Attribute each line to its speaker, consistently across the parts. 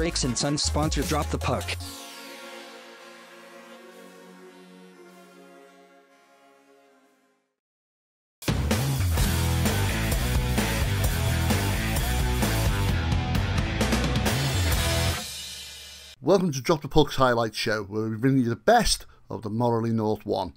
Speaker 1: Brakes and Sons sponsor Drop the Puck.
Speaker 2: Welcome to Drop the Puck's highlight show, where we bring you the best of the Moralee North 1.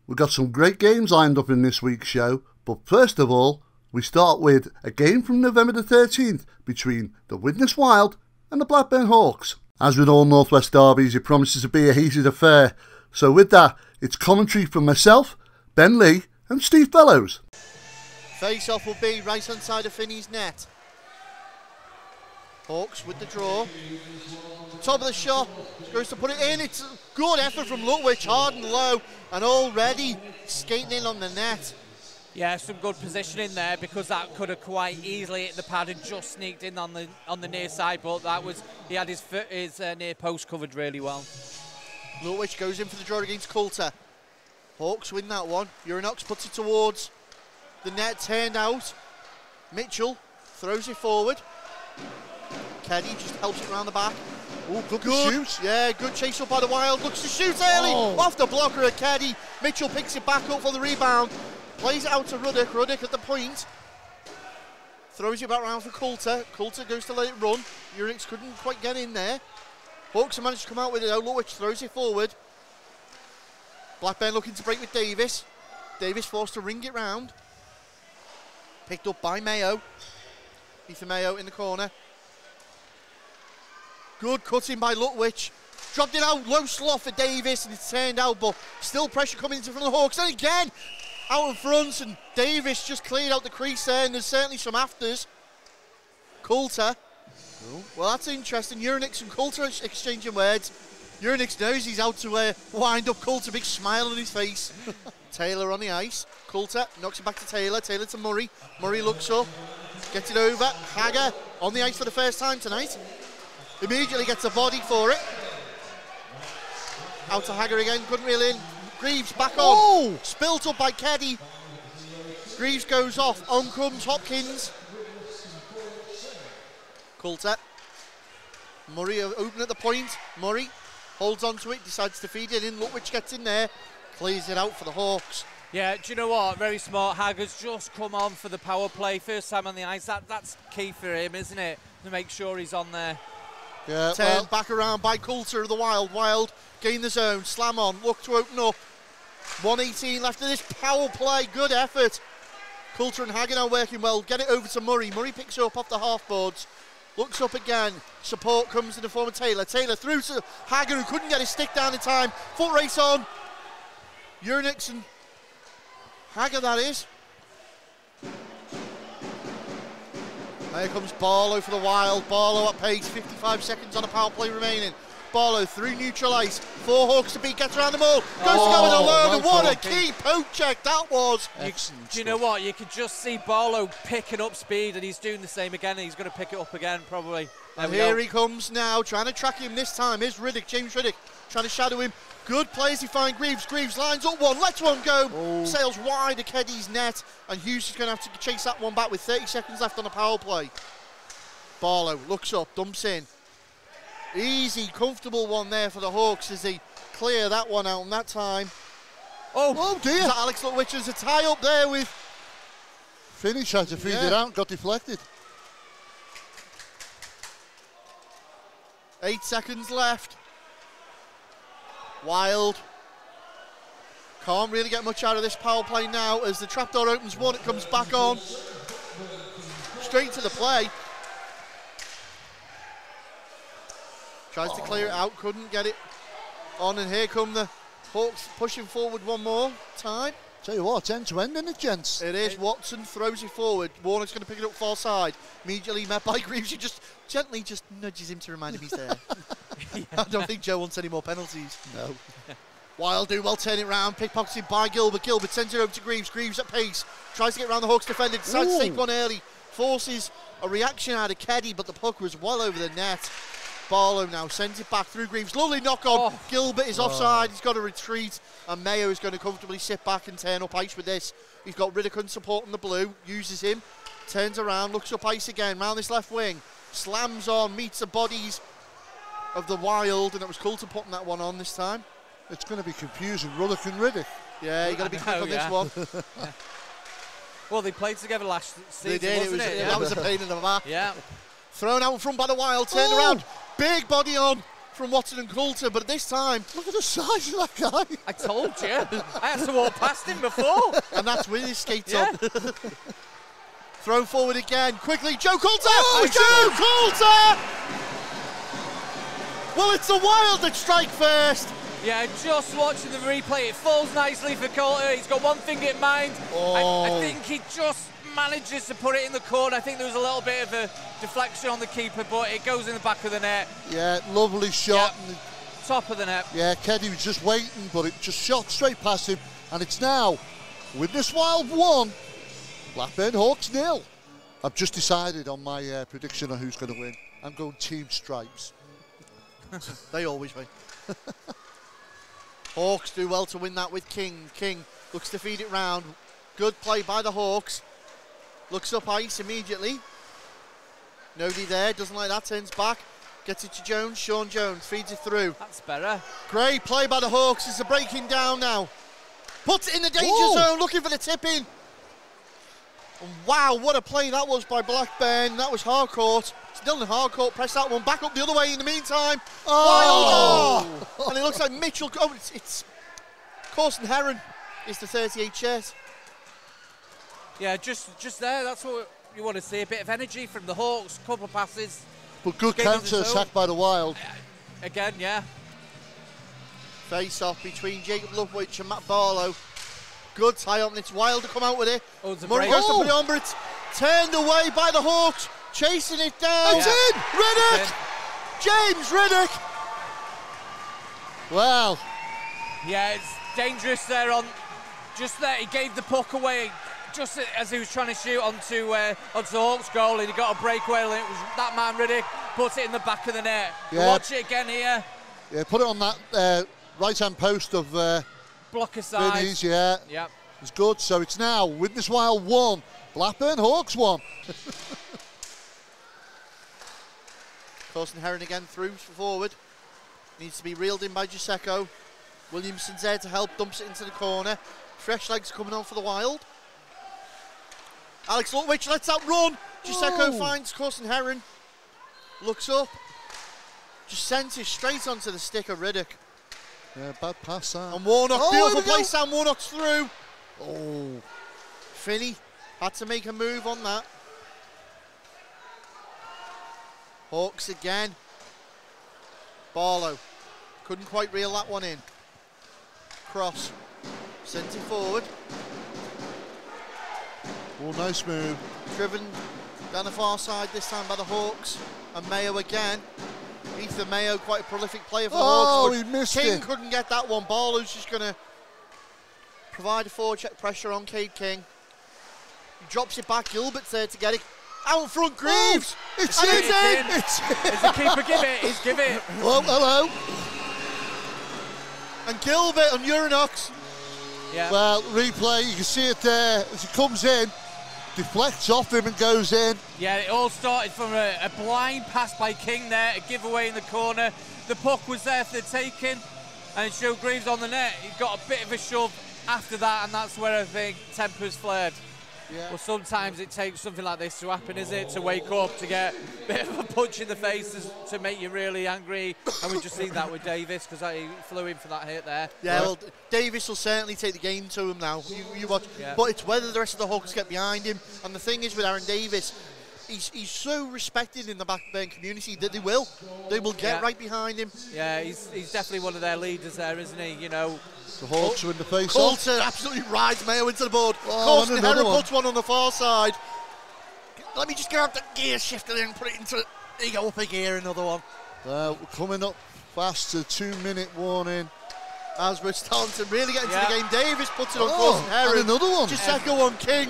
Speaker 2: We've got some great games lined up in this week's show, but first of all, we start with a game from November the 13th between the Widnes Wild and the Blackburn Hawks. As with all Northwest derbies, it promises to be a heated affair. So with that, it's commentary from myself, Ben Lee and Steve Fellows.
Speaker 3: Face-off will be right hand side of Finney's net. Hawks with the draw. Top of the shot, goes to put it in. It's a good effort from Lutwich, hard and low, and already skating in on the net.
Speaker 4: Yeah, some good positioning there, because that could have quite easily hit the pad and just sneaked in on the near side, but that was, he had his near post covered really well.
Speaker 3: Lutwich goes in for the draw against Coulter. Hawks win that one. Urinox puts it towards the net, turned out. Mitchell throws it forward. Keddy just helps it around the back.
Speaker 2: Oh, good shoot.
Speaker 3: Yeah, good chase up by the Wild. Looks to shoot early. Off the blocker at Keddy. Mitchell picks it back up for the rebound. Plays it out to Ruddock. Ruddock at the point. Throws it back round for Coulter. Coulter goes to let it run. Urix couldn't quite get in there. Hawks have managed to come out with it though. Lutwich throws it forward. Blackburn looking to break with Davis. Davis forced to ring it round. Picked up by Mayo. Ethan Mayo in the corner. Good cutting by Lutwich. Dropped it out, low slot for Davis, and it's turned out, but still pressure coming into from the Hawks. And again, out in front, and Davis just cleared out the crease there, and there's certainly some afters. Coulter. Well, that's interesting. Urinix and Coulter exchanging words. Urinix knows he's out to wind up Coulter, big smile on his face. Taylor on the ice. Coulter knocks it back to Taylor. Taylor to Murray. Murray looks up, gets it over. Hagger on the ice for the first time tonight. Immediately gets a body for it. Out to Hagger again, couldn't reel in. Greaves back on. Oh! Spilt up by Keddy. Greaves goes off. On comes Hopkins. Coulter. Murray open at the point. Murray holds on to it, decides to feed it in. Lutwich gets in there, clears it out for the Hawks.
Speaker 4: Yeah, do you know what? Very smart. Hagger's just come on for the power play. First time on the ice. That's key for him, isn't it? To make sure he's on there.
Speaker 3: Yeah, turned back around by Coulter of the Wild. Wild gain the zone, slam on, look to open up. 1:18 left of this power play, good effort. Coulter and Hagger now working well, get it over to Murray. Murray picks it up off the half boards, looks up again. Support comes in the form of Taylor. Taylor through to Hagger, who couldn't get his stick down in time. Foot race on. Urinix and Hagger, that is. Here comes Barlow for the Wild. Barlow at pace, 55 seconds on a power play remaining. Barlow through neutral ice. 4 Hawks to beat, gets around them all. Goes to go in alone, and what a key poke check that was.
Speaker 4: Do you know what? You could just see Barlow picking up speed, and he's doing the same again, and he's going to pick it up again, probably.
Speaker 3: And here he comes now, trying to track him this time. Here's Riddick, James Riddick, trying to shadow him. Good play as he finds Greaves. Greaves lines up one, lets one go. Sails wide of Keddy's net, and Hughes is going to have to chase that one back with 30 seconds left on the power play. Barlow looks up, dumps in. Easy, comfortable one there for the Hawks as they clear that one out in that time. Oh dear. Alex Lutwich, there's a tie up there with...
Speaker 2: Finney tried to feed it out, got deflected.
Speaker 3: 8 seconds left. Wild can't really get much out of this power play now as the trapdoor opens one, it comes back on. Straight to the play. Tries to clear it out, couldn't get it on, and here come the Hawks pushing forward one more time.
Speaker 2: Tell you what, it's end to end, isn't it, gents?
Speaker 3: It is. Watson throws it forward. Warnock's going to pick it up far side. Immediately met by Greaves. He just gently nudges him to remind him he's there. I don't think Joe wants any more penalties.
Speaker 2: No.
Speaker 3: Wild do well, turn it round, pickpocketed by Gilbert. Gilbert sends it over to Greaves. Greaves at pace, tries to get around the Hawks defender, decides to take one early, forces a reaction out of Keddy, but the puck was well over the net. Barlow now sends it back through Greaves. Lovely knock on. Gilbert is offside. He's got to retreat, and Mayo is going to comfortably sit back and turn up ice with this. He's got Riddick supporting the blue, uses him, turns around, looks up ice again, round this left wing. slams on, meets the bodies of the Wild, and it was Coulter putting that one on this time.
Speaker 2: It's going to be confusing, Ruddock and Riddick.
Speaker 3: Yeah, you got to be quick on this one.
Speaker 4: Yeah. Well, they played together last season,
Speaker 3: wasn't it? That was a pain in the back.
Speaker 4: Yeah.
Speaker 3: Thrown out in front by the Wild, turned around, big body on from Watson and Coulter, but this time,
Speaker 2: look at the size of that guy.
Speaker 4: I told you. I had to walk past him before.
Speaker 3: And that's with his skates on. Thrown forward again, quickly, Joe Coulter! Joe Coulter! Well, it's the Wild that strike first.
Speaker 4: Yeah, just watching the replay, it falls nicely for Coulter. He's got one thing in mind. I think he just manages to put it in the corner. I think there was a little bit of a deflection on the keeper, but it goes in the back of the net.
Speaker 2: Yeah, lovely shot.
Speaker 4: Yep. Top of the net.
Speaker 2: Yeah, Keddy was just waiting, but it just shot straight past him. And it's now, with this Wild 1, Blackburn Hawks 0. I've just decided on my prediction of who's going to win. I'm going Team Stripes.
Speaker 3: They always win. Hawks do well to win that with King. King looks to feed it round. Good play by the Hawks. Looks up ice immediately. Nobody there, doesn't like that, turns back. Gets it to Jones, Sean Jones feeds it through.
Speaker 4: That's better.
Speaker 3: Great play by the Hawks as they're breaking down now. Puts it in the danger zone, looking for the tip-in. Wow, what a play that was by Blackburn. That was Harcourt. Still in Harcourt, press that one back up the other way in the meantime. Wild! And it looks like Mitchell. Oh, it's Corson Heron is the 38 shirt.
Speaker 4: Yeah, just there. That's what you want to see. A bit of energy from the Hawks. Couple of passes.
Speaker 2: But good counter attack by the Wild.
Speaker 4: Again, yeah.
Speaker 3: Face off between Jacob Lutwich and Matt Barlow. Good tie up, and it's Wild to come out with it. Murray goes to put it on, but it's turned away by the Hawks. Chasing it down.
Speaker 2: It's in! Riddick!
Speaker 3: James Riddick!
Speaker 2: Wow.
Speaker 4: Yeah, it's dangerous there on. Just there, he gave the puck away just as he was trying to shoot onto the Hawks goal, and he got a breakaway, and it was that man Riddick puts it in the back of the net.
Speaker 2: Yeah.
Speaker 4: Watch it again here.
Speaker 2: Yeah, put it on that right-hand post of
Speaker 4: blocker side.
Speaker 2: Vinny's, yeah.
Speaker 4: Yep.
Speaker 2: It's good. So it's now Witness Wild 1, Blackburn Hawks 1.
Speaker 3: Corson Heron again through forward. Needs to be reeled in by Giuseppe. Williamson's there to help, dumps it into the corner. Fresh legs coming on for the Wild. Alex Lutwich lets that run. Giuseppe finds Corson Heron. Looks up. Just sends it straight onto the stick of Riddick.
Speaker 2: Yeah, bad pass, Sam.
Speaker 3: And Warnock, beautiful play, Sam Warnock's through.
Speaker 2: Oh.
Speaker 3: Finney had to make a move on that. Hawks again. Barlow couldn't quite reel that one in. Cross. Sent it forward.
Speaker 2: Oh, nice move.
Speaker 3: Driven down the far side this time by the Hawks. And Mayo again. Ethan Mayo, quite a prolific player for the Hawks.
Speaker 2: Oh, he missed it.
Speaker 3: King couldn't get that one. Barlow's just going to provide a forward check pressure on Cade King. He drops it back. Gilbert's there to get it. Out in front, Greaves!
Speaker 2: It's
Speaker 3: in!
Speaker 2: It's in!
Speaker 4: Is the keeper give it? He's give it.
Speaker 2: Oh, hello.
Speaker 3: And Gilbert on Urinox.
Speaker 4: Yeah.
Speaker 2: Well, replay, you can see it there as he comes in, deflects off him and goes in.
Speaker 4: Yeah, it all started from a blind pass by King there, a giveaway in the corner. The puck was there for the taking, and it showed Greaves on the net. He got a bit of a shove after that, and that's where I think tempers flared.
Speaker 2: Yeah.
Speaker 4: Well, sometimes it takes something like this to happen, isn't it? To wake up, to get a bit of a punch in the face to make you really angry. And we've just seen that with Davis, because he flew in for that hit there.
Speaker 3: Yeah, well, Davis will certainly take the game to him now. You watch.
Speaker 4: Yeah.
Speaker 3: But it's whether the rest of the Hawks get behind him. And the thing is with Aaron Davis, he's so respected in the Blackburn community that they will get right behind him.
Speaker 4: Yeah, he's definitely one of their leaders there, isn't he? You know.
Speaker 2: The Hawks are in the face
Speaker 3: Coulter absolutely rides Mayo into the board.
Speaker 2: Oh,
Speaker 3: Corson Heron puts one on the far side. Let me just grab the gear shifter and put it into it. There you go, up a gear, another one.
Speaker 2: We're coming up fast to 2-minute warning.
Speaker 3: As we're starting to really get into the game, Davis puts it on Corson Heron.
Speaker 2: And another one.
Speaker 3: Giuseppe on King.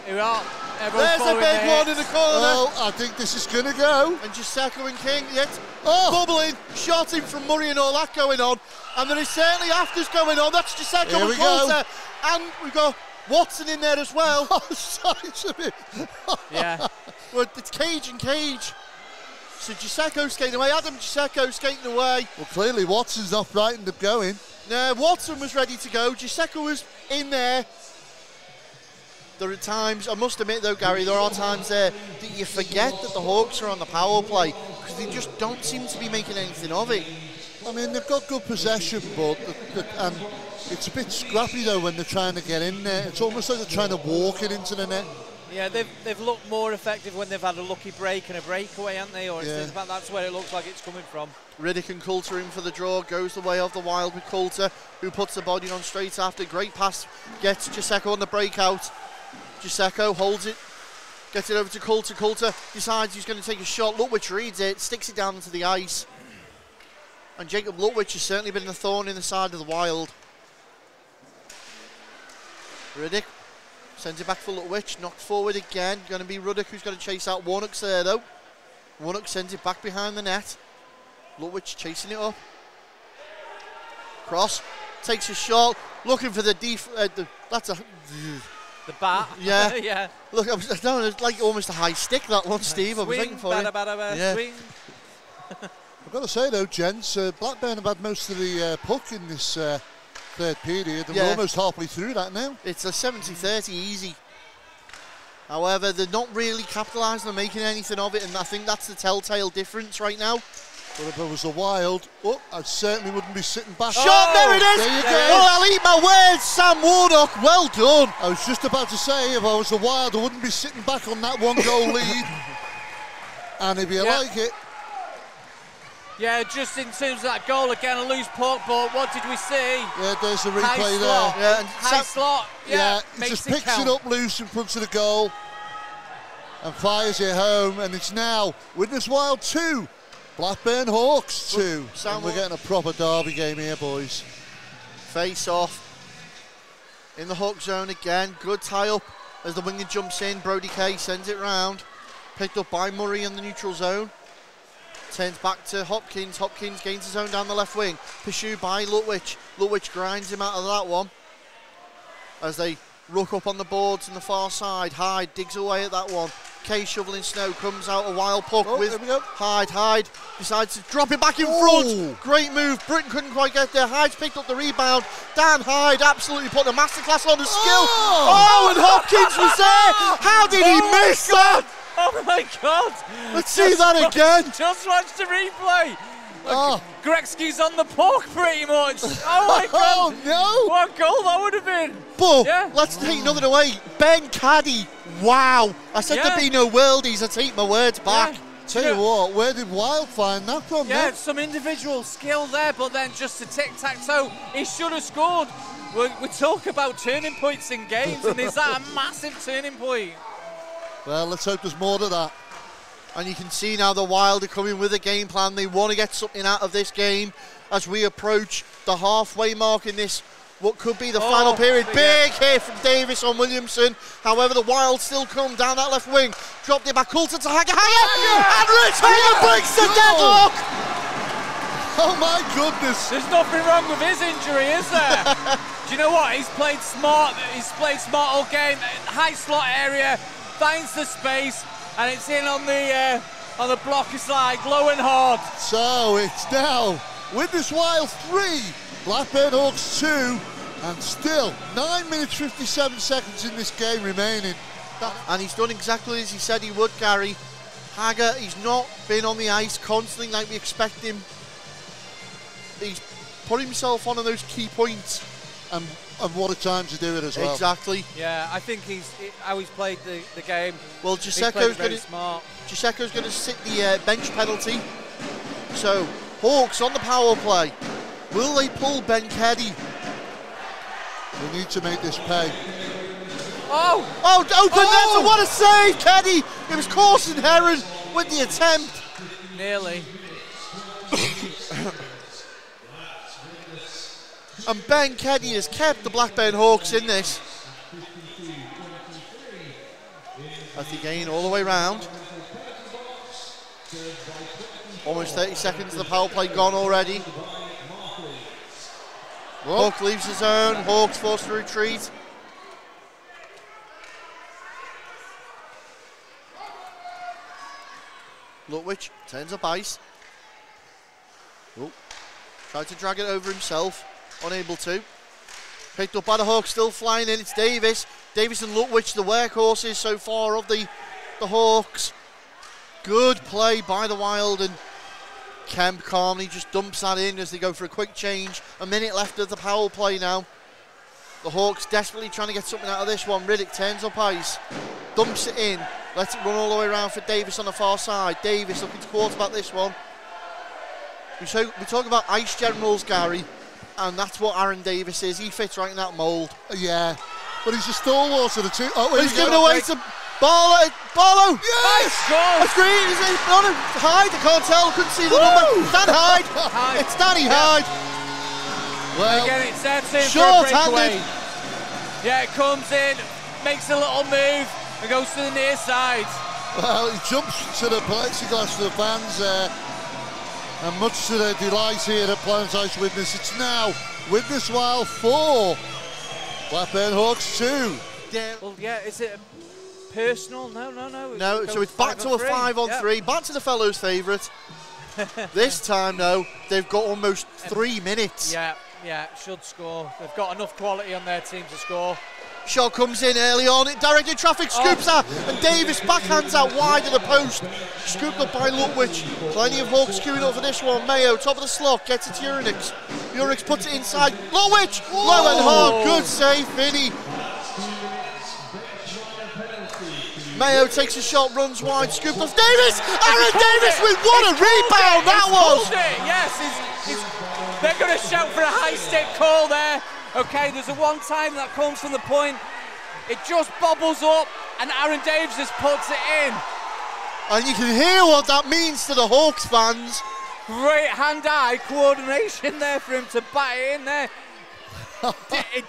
Speaker 4: Here we are.
Speaker 3: There's a big one in the corner.
Speaker 2: Oh, I think this is going to go.
Speaker 3: And Giuseppe and King, bubbling, shot in from Murray and all that going on. And there is certainly afters going on. That's Giuseppe and Coulter. And we've got Watson in there as well.
Speaker 2: Oh, size of it.
Speaker 4: Yeah.
Speaker 3: Well, it's cage and cage. So Giuseppe skating away. Adam Giuseppe skating away.
Speaker 2: Well, clearly Watson's not frightened of going.
Speaker 3: No, Watson was ready to go. Giuseppe was in there. There are times, I must admit though, Gary, there are times there that you forget that the Hawks are on the power play because they just don't seem to be making anything of it.
Speaker 2: I mean, they've got good possession, but and it's a bit scrappy though when they're trying to get in there. It's almost like they're trying to walk it into the net.
Speaker 4: Yeah, they've looked more effective when they've had a lucky break and a breakaway, haven't they? Or
Speaker 2: Yeah.
Speaker 4: that's where it looks like it's coming from.
Speaker 3: Riddick and Coulter in for the draw, goes the way of the Wild with Coulter, who puts the body on straight after. Great pass, gets Giuseppe on the breakout. Giuseppe holds it, gets it over to Coulter. Coulter decides he's going to take a shot. Lutwich reads it, sticks it down into the ice. And Jacob Lutwich has certainly been a thorn in the side of the Wild. Riddick sends it back for Lutwich, knocked forward again. Going to be Ruddock who's going to chase out Warnock's there though. Warnock sends it back behind the net. Lutwich chasing it up. Cross, takes a shot, looking for the that's a...
Speaker 4: The bat.
Speaker 3: Yeah.
Speaker 4: Yeah.
Speaker 3: Look, it's like almost a high stick, that one, Steve. I was waiting for it. Yeah.
Speaker 4: Swing.
Speaker 2: I've got to say though, gents, Blackburn have had most of the puck in this third period, and we're almost halfway through that now. It's
Speaker 3: a 70-30 easy. However, they're not really capitalising on making anything of it, and I think that's the telltale difference right now.
Speaker 2: But if it was a Wild, I certainly wouldn't be sitting back.
Speaker 3: Shot, there it is!
Speaker 2: There you go.
Speaker 3: Oh, I'll eat my words, Sam Warnock, well done.
Speaker 2: I was just about to say, if I was a Wild, I wouldn't be sitting back on that one goal lead. And if you like it.
Speaker 4: Yeah, just in terms of that goal, again, a loose puck, but what did we see?
Speaker 2: Yeah, there's the replay
Speaker 4: High
Speaker 2: there.
Speaker 4: slot.
Speaker 3: Yeah, and
Speaker 4: High slot. Yeah,
Speaker 2: he just picks it up loose in front of the goal and fires it home, and it's now Widnes Wild 2, Blackburn Hawks 2. And we're getting a proper derby game here, boys.
Speaker 3: Face off in the Hawk zone again. Good tie up as the winger jumps in. Brody Kay sends it round. Picked up by Murray in the neutral zone. Turns back to Hopkins. Hopkins gains his own down the left wing. Pursued by Lutwich. Lutwich grinds him out of that one. As they ruck up on the boards on the far side. Hyde digs away at that one. Kay shoveling snow, comes out a wild puck with Hyde. Hyde decides to drop it back in front. Great move. Britain couldn't quite get there. Hyde's picked up the rebound. Dan Hyde absolutely put a masterclass on the skill. Oh, and Hopkins was there. How did he miss that?
Speaker 4: Oh my God!
Speaker 3: Let's see that again.
Speaker 4: Just watch the replay. Gretzky's on the puck pretty much. Oh my God!
Speaker 2: Oh no!
Speaker 4: What goal that would have been!
Speaker 3: But let's take another away. Ben Caddy. Wow! I said there'd be no worldies. I take my words back.
Speaker 2: Tell you what, where did Wild find that from?
Speaker 4: Yeah, some individual skill there, but then just a tic-tac-toe. He should have scored. We talk about turning points in games, and is that a massive turning point?
Speaker 2: Well, let's hope there's more to that.
Speaker 3: And you can see now the Wild are coming with a game plan. They want to get something out of this game as we approach the halfway mark in this, what could be the final period. Big hit from Davis on Williamson. However, the Wild still come down that left wing. Dropped it back, Coulter to Hager. And Rich Hager breaks the deadlock.
Speaker 2: Oh my goodness.
Speaker 4: There's nothing wrong with his injury, is there? Do you know what? He's played smart. He's played smart all game. High slot area. Finds the space, and it's in on the blocker side, low and hard.
Speaker 2: So it's now Widnes Wild 3, Blackburn Hawks 2, and still 9 minutes 57 seconds in this game remaining.
Speaker 3: And he's done exactly as he said he would, Gary. Hager, he's not been on the ice constantly like we expect him. He's put himself on those key points.
Speaker 2: And what a time to do it as well.
Speaker 3: Exactly.
Speaker 4: Yeah, I think how he's played the game.
Speaker 3: Well, Giuseco's going to sit the bench penalty. So, Hawks on the power play. Will they pull Ben Keddy?
Speaker 2: We need to make this pay.
Speaker 3: Oh, open net, what a save, Keddy! It was Corson Heron with the attempt.
Speaker 4: Nearly.
Speaker 3: And Ben Keddy has kept the Blackburn Hawks in this. As he gain all the way round. Almost 30 seconds of the power play gone already. Hawk leaves his zone, Hawks forced to retreat. Lutwich turns up ice. Oh, tried to drag it over himself, unable to. Picked up by the Hawks, still flying in. It's Davis. Davis and Lutwich, the workhorses so far of the Hawks. Good play by the Wild, and Kemp calmly just dumps that in as they go for a quick change. A minute left of the power play now. The Hawks desperately trying to get something out of this one. Riddick turns up ice, dumps it in, lets it run all the way around for Davis on the far side. Davis looking to quarterback this one. We talk about ice generals, Gary, and that's what Aaron Davis is. He fits right in that mould.
Speaker 2: Yeah, but he's a stalwart of the two. Oh,
Speaker 3: he's giving away to Barlow. Barlow!
Speaker 2: Yes!
Speaker 3: That's green. Is it on him? Hyde? I can't tell. Couldn't see the number. Dan Hyde. It's Danny Hyde.
Speaker 4: Well, again, it's there for a breakaway. Yeah, it comes in, makes a little move, and goes to the near side.
Speaker 2: Well, he jumps to the plexiglass to the fans there. And much to their delight here at Planet Ice Witness, it's now Witness Wild 4, Blackburn Hawks 2.
Speaker 3: Yeah.
Speaker 4: Well, yeah, is it personal? No.
Speaker 3: No, so it's back to a 5-on-3, back to the fellows' favourite. This time, though, they've got almost 3 minutes.
Speaker 4: Yeah, should score. They've got enough quality on their team to score.
Speaker 3: Shot comes in early on, it directed traffic, scoops out, and Davis backhands out wide of the post. Scooped up by Lutwich. Plenty of Hawks queuing up for this one. Mayo, top of the slot, gets it to Uranix. Uranix puts it inside. Lutwich! Low and hard, good save, Finney. Mayo takes a shot, runs wide, scooped off Davis! Aaron Davis with what a rebound that was!
Speaker 4: Yes, they're going to shout for a high stick call there. Okay, there's a one time that comes from the point. It just bobbles up, and Aaron Davis just puts it in.
Speaker 3: And you can hear what that means to the Hawks fans.
Speaker 4: Great hand-eye coordination there for him to bat it in there. It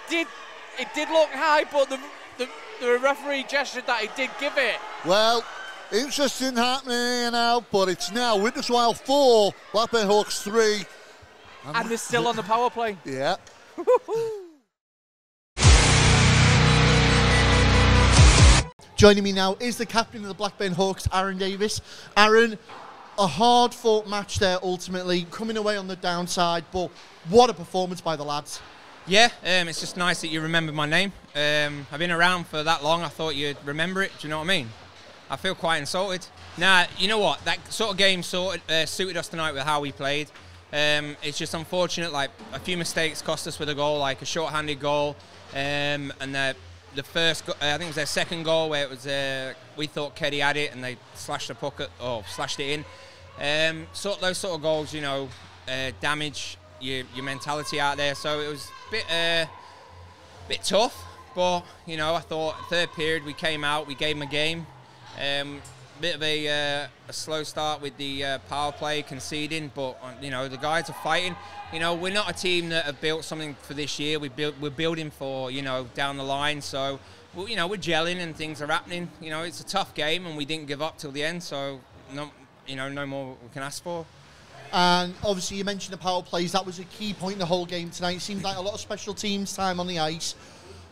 Speaker 4: did look high, but the referee gestured that he did give it.
Speaker 2: Well, interesting happening here now, but it's now Witness Wild 4, Blackburn Hawks 3.
Speaker 4: And they're still on the power play.
Speaker 2: Yeah.
Speaker 3: Joining me now is the captain of the Blackburn Hawks, Aaron Davis. Aaron, a hard-fought match there ultimately, coming away on the downside, but what a performance by the lads.
Speaker 5: Yeah, it's just nice that you remember my name. I've been around for that long, I thought you'd remember it, do you know what I mean? I feel quite insulted. Nah, you know what, that sort of game suited us tonight with how we played. It's just unfortunate, like a few mistakes cost us with a goal, like a short-handed goal, and the first, I think it was their second goal where it was, we thought Keddy had it and they slashed the puck, slashed it in. Those sort of goals, you know, damage your mentality out there. So it was a bit tough, but you know, I thought third period we came out, we gave them a game. Bit of a slow start with the power play, conceding, but you know, the guys are fighting. You know, we're not a team that have built something for this year. We're building for, you know, down the line. So, you know, we're gelling and things are happening. You know, it's a tough game and we didn't give up till the end. So, no more we can ask for.
Speaker 3: And obviously, you mentioned the power plays. That was a key point in the whole game tonight. It seemed like a lot of special teams time on the ice.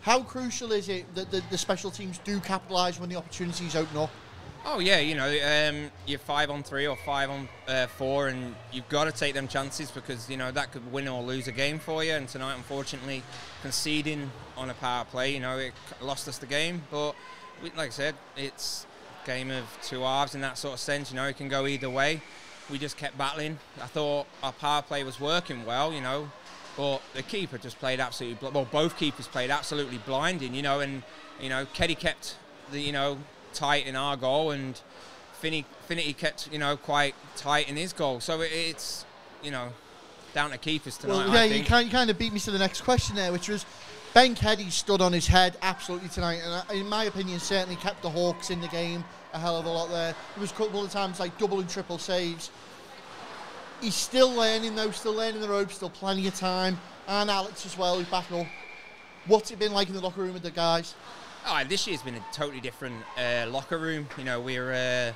Speaker 3: How crucial is it that the special teams do capitalise when the opportunities open up?
Speaker 5: Oh yeah, you know, you're 5-on-3 or 5-on-4, and you've got to take them chances because you know that could win or lose a game for you. And tonight, unfortunately, conceding on a power play, you know, it lost us the game. But like I said, it's a game of two halves in that sort of sense. You know, it can go either way. We just kept battling. I thought our power play was working well, you know, but the keeper just played absolutely. Well, both keepers played absolutely blinding, you know, and you know, Keddy kept the tight in our goal, and Finity kept, you know, quite tight in his goal. So it's, you know, down to keepers tonight.
Speaker 3: Well, yeah, you kind of beat me to the next question there, which was Ben Keddy stood on his head absolutely tonight, and in my opinion, certainly kept the Hawks in the game a hell of a lot there. There was a couple of times like double and triple saves. He's still learning though, still learning the ropes, still plenty of time, and Alex as well, who's back up. What's it been like in the locker room with the guys?
Speaker 5: Oh, this year's been a totally different locker room. You know, we're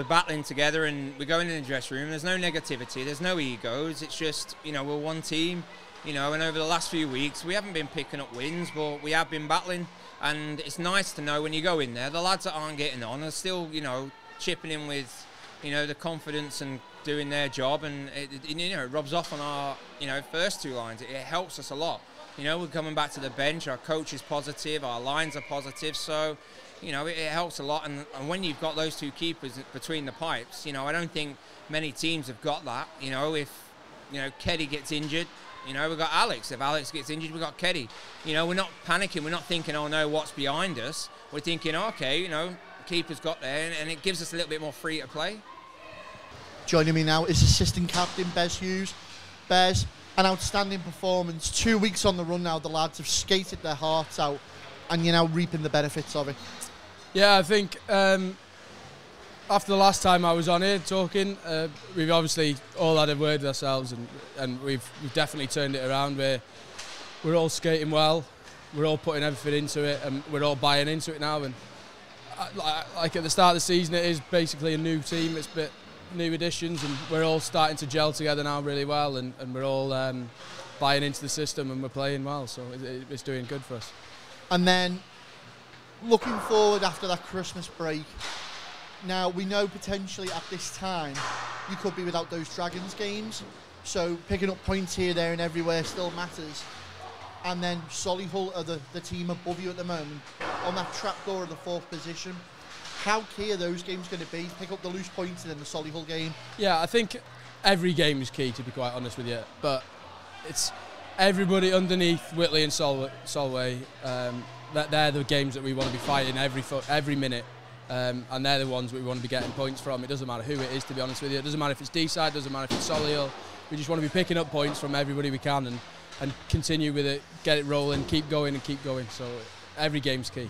Speaker 5: battling together and we're going in the dressing room. There's no negativity, there's no egos. It's just, you know, we're one team, you know, and over the last few weeks, we haven't been picking up wins, but we have been battling. And it's nice to know when you go in there, the lads that aren't getting on are still, you know, chipping in with you know, the confidence and doing their job, and it rubs off on our, you know, first two lines. It helps us a lot. You know, we're coming back to the bench, our coach is positive, our lines are positive, so, you know, it helps a lot. And when you've got those two keepers between the pipes, you know, I don't think many teams have got that. You know, if, you know, Keddy gets injured, you know, we've got Alex. If Alex gets injured, we've got Keddy. You know, we're not panicking, we're not thinking, oh no, what's behind us? We're thinking, okay, you know, keeper's got there, and it gives us a little bit more free to play.
Speaker 3: Joining me now is assistant captain Bez Hughes. Bez, an outstanding performance. 2 weeks on the run now, the lads have skated their hearts out, and you're now reaping the benefits of it.
Speaker 6: Yeah, I think after the last time I was on here talking, we've obviously all had a word with ourselves, and we've definitely turned it around. We're all skating well, we're all putting everything into it, and we're all buying into it now. And like at the start of the season, it is basically a new team. It's a bit new additions, and we're all starting to gel together now really well, and we're all buying into the system, and we're playing well, so it's doing good for us.
Speaker 3: And then looking forward after that Christmas break, now we know potentially at this time you could be without those Dragons games, so picking up points here, there and everywhere still matters. And then Solihull are the team above you at the moment on that trapdoor of the 4th position. How key are those games going to be? Pick up the loose points in the Solihull game.
Speaker 6: Yeah, I think every game is key, to be quite honest with you. But it's everybody underneath Whitley and Solway. They're the games that we want to be fighting every minute, and they're the ones we want to be getting points from. It doesn't matter who it is, to be honest with you. It doesn't matter if it's D-side, doesn't matter if it's Solihull. We just want to be picking up points from everybody we can and continue with it, get it rolling, keep going and keep going. So every game's key.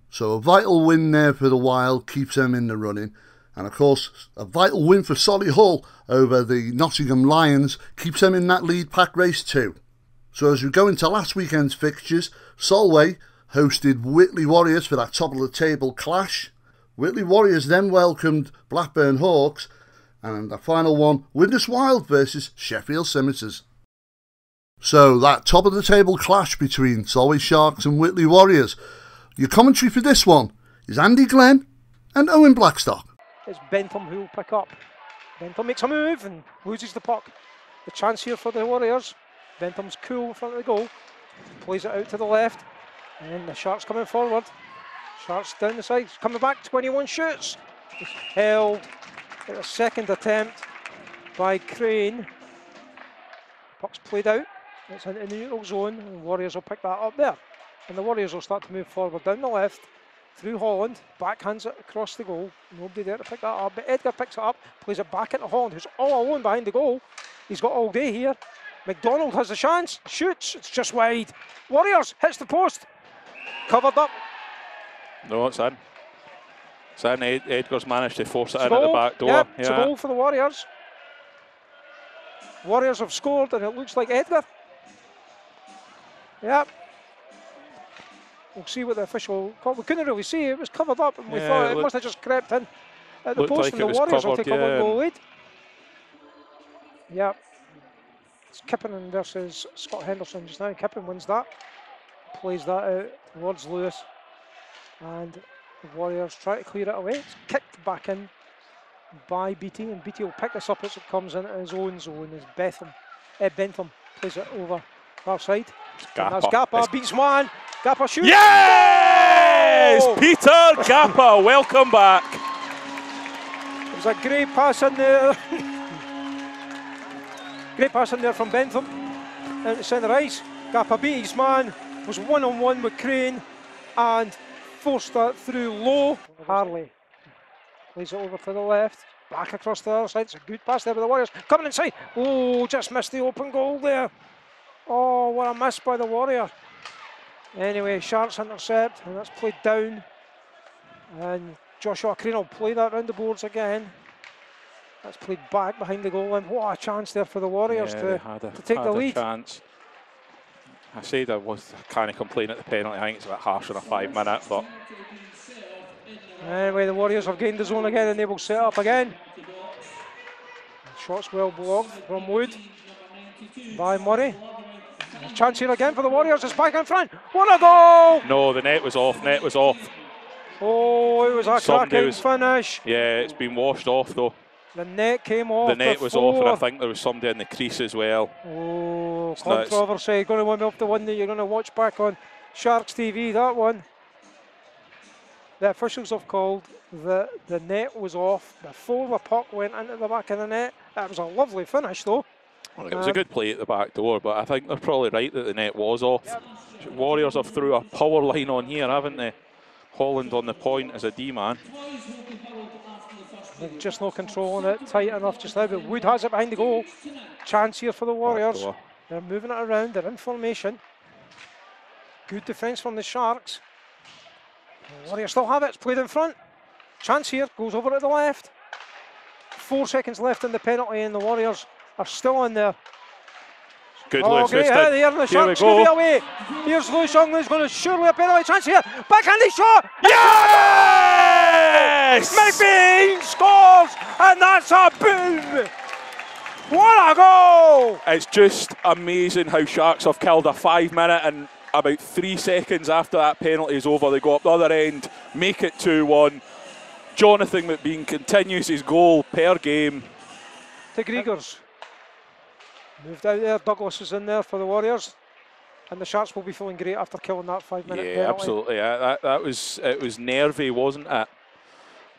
Speaker 2: So a vital win there for the Wild keeps them in the running. And of course, a vital win for Solihull over the Nottingham Lions keeps them in that lead pack race too. So as we go into last weekend's fixtures, Solway hosted Whitley Warriors for that top of the table clash. Whitley Warriors then welcomed Blackburn Hawks, and the final one, Widnes Wild versus Sheffield Scimitars. So that top of the table clash between Solway Sharks and Whitley Warriors. Your commentary for this one is Andy Glenn and Owen Blackstock.
Speaker 7: It's Bentham who will pick up. Bentham makes a move and loses the puck. The chance here for the Warriors. Bentham's cool in front of the goal. Plays it out to the left. And the Sharks coming forward. Sharks down the side. Coming back, 21 shoots. It's held at a second attempt by Crane. Puck's played out. It's into the neutral zone, and Warriors will pick that up there. And the Warriors will start to move forward down the left, through Holland, backhands it across the goal. Nobody there to pick that up, but Edgar picks it up, plays it back into Holland, who's all alone behind the goal. He's got all day here. McDonald has the chance, shoots, it's just wide. Warriors hits the post, covered up.
Speaker 8: No, it's in. It's in. Edgar's managed to force it in
Speaker 7: at
Speaker 8: the back door.
Speaker 7: Yep, it's a goal for the Warriors. Warriors have scored, and it looks like Edgar. Yep. We'll see what the official called. We couldn't really see, it was covered up, and we thought it must have just crept in at the post, like, and the Warriors will take a one-goal lead. Yep. It's Kippen versus Scott Henderson just now. Kippen wins that, plays that out towards Lewis, and the Warriors try to clear it away. It's kicked back in by Beattie, and Beattie will pick this up as it comes into his own zone as Bentham plays it over far side. That's Gappa, beats one. Gappa shoots.
Speaker 8: Yes! Oh! Peter Gappa, welcome back.
Speaker 7: It was a great pass in there. Great pass in there from Bentham into centre ice. Gappa beat his man, was one-on-one with Crane and forced that through low. Harley plays it over to the left, back across the other side. It's a good pass there by the Warriors. Coming inside. Oh, just missed the open goal there. Oh, what a miss by the Warrior. Anyway, Sharks intercept, and that's played down. And Joshua Crane will play that round the boards again. That's played back behind the goal line. What a chance there for the Warriors to take the lead.
Speaker 8: Chance. I said I can't complain at the penalty. I think it's a bit harsh on a 5-minute, but
Speaker 7: anyway, the Warriors have gained the zone again, and they will set up again. Shots well blocked from Wood by Murray. Chance here again for the Warriors. It's back in front. What a goal!
Speaker 8: No, the net was off. Net was off.
Speaker 7: Oh, it was a cracking finish.
Speaker 8: Yeah, it's been washed off though.
Speaker 7: The net came off.
Speaker 8: The net was off, and I think there was somebody in the crease as well.
Speaker 7: Oh, controversy. Going to win up the one that you're going to watch back on Sharks TV, that one. The officials have called that the net was off before the puck went into the back of the net. That was a lovely finish though.
Speaker 8: Well, it was a good play at the back door, but I think they're probably right that the net was off. Yep. Warriors have threw a power line on here, haven't they? Holland on the point as a D-man.
Speaker 7: Just no control on it, tight enough just now, but Wood has it behind the goal. Chance here for the Warriors. They're moving it around, they're in formation. Good defence from the Sharks. The Warriors still have it, it's played in front. Chance here, goes over to the left. 4 seconds left in the penalty and the Warriors are still in there.
Speaker 8: Good
Speaker 7: Lewis great hit there, and the Sharks going to be away. Here's Lewis Young, who's going to surely a penalty chance here. Backhanded shot!
Speaker 8: Yes!
Speaker 7: McBean scores, and that's a boom! What a goal!
Speaker 8: It's just amazing how Sharks have killed a 5 minute, and about 3 seconds after that penalty is over, they go up the other end, make it 2-1. Jonathan McBean continues his goal per game.
Speaker 7: To Griegers. Moved out there, Douglas is in there for the Warriors. And the Sharks will be feeling great after killing that 5 minute penalty.
Speaker 8: Yeah, absolutely. It was nervy, wasn't it?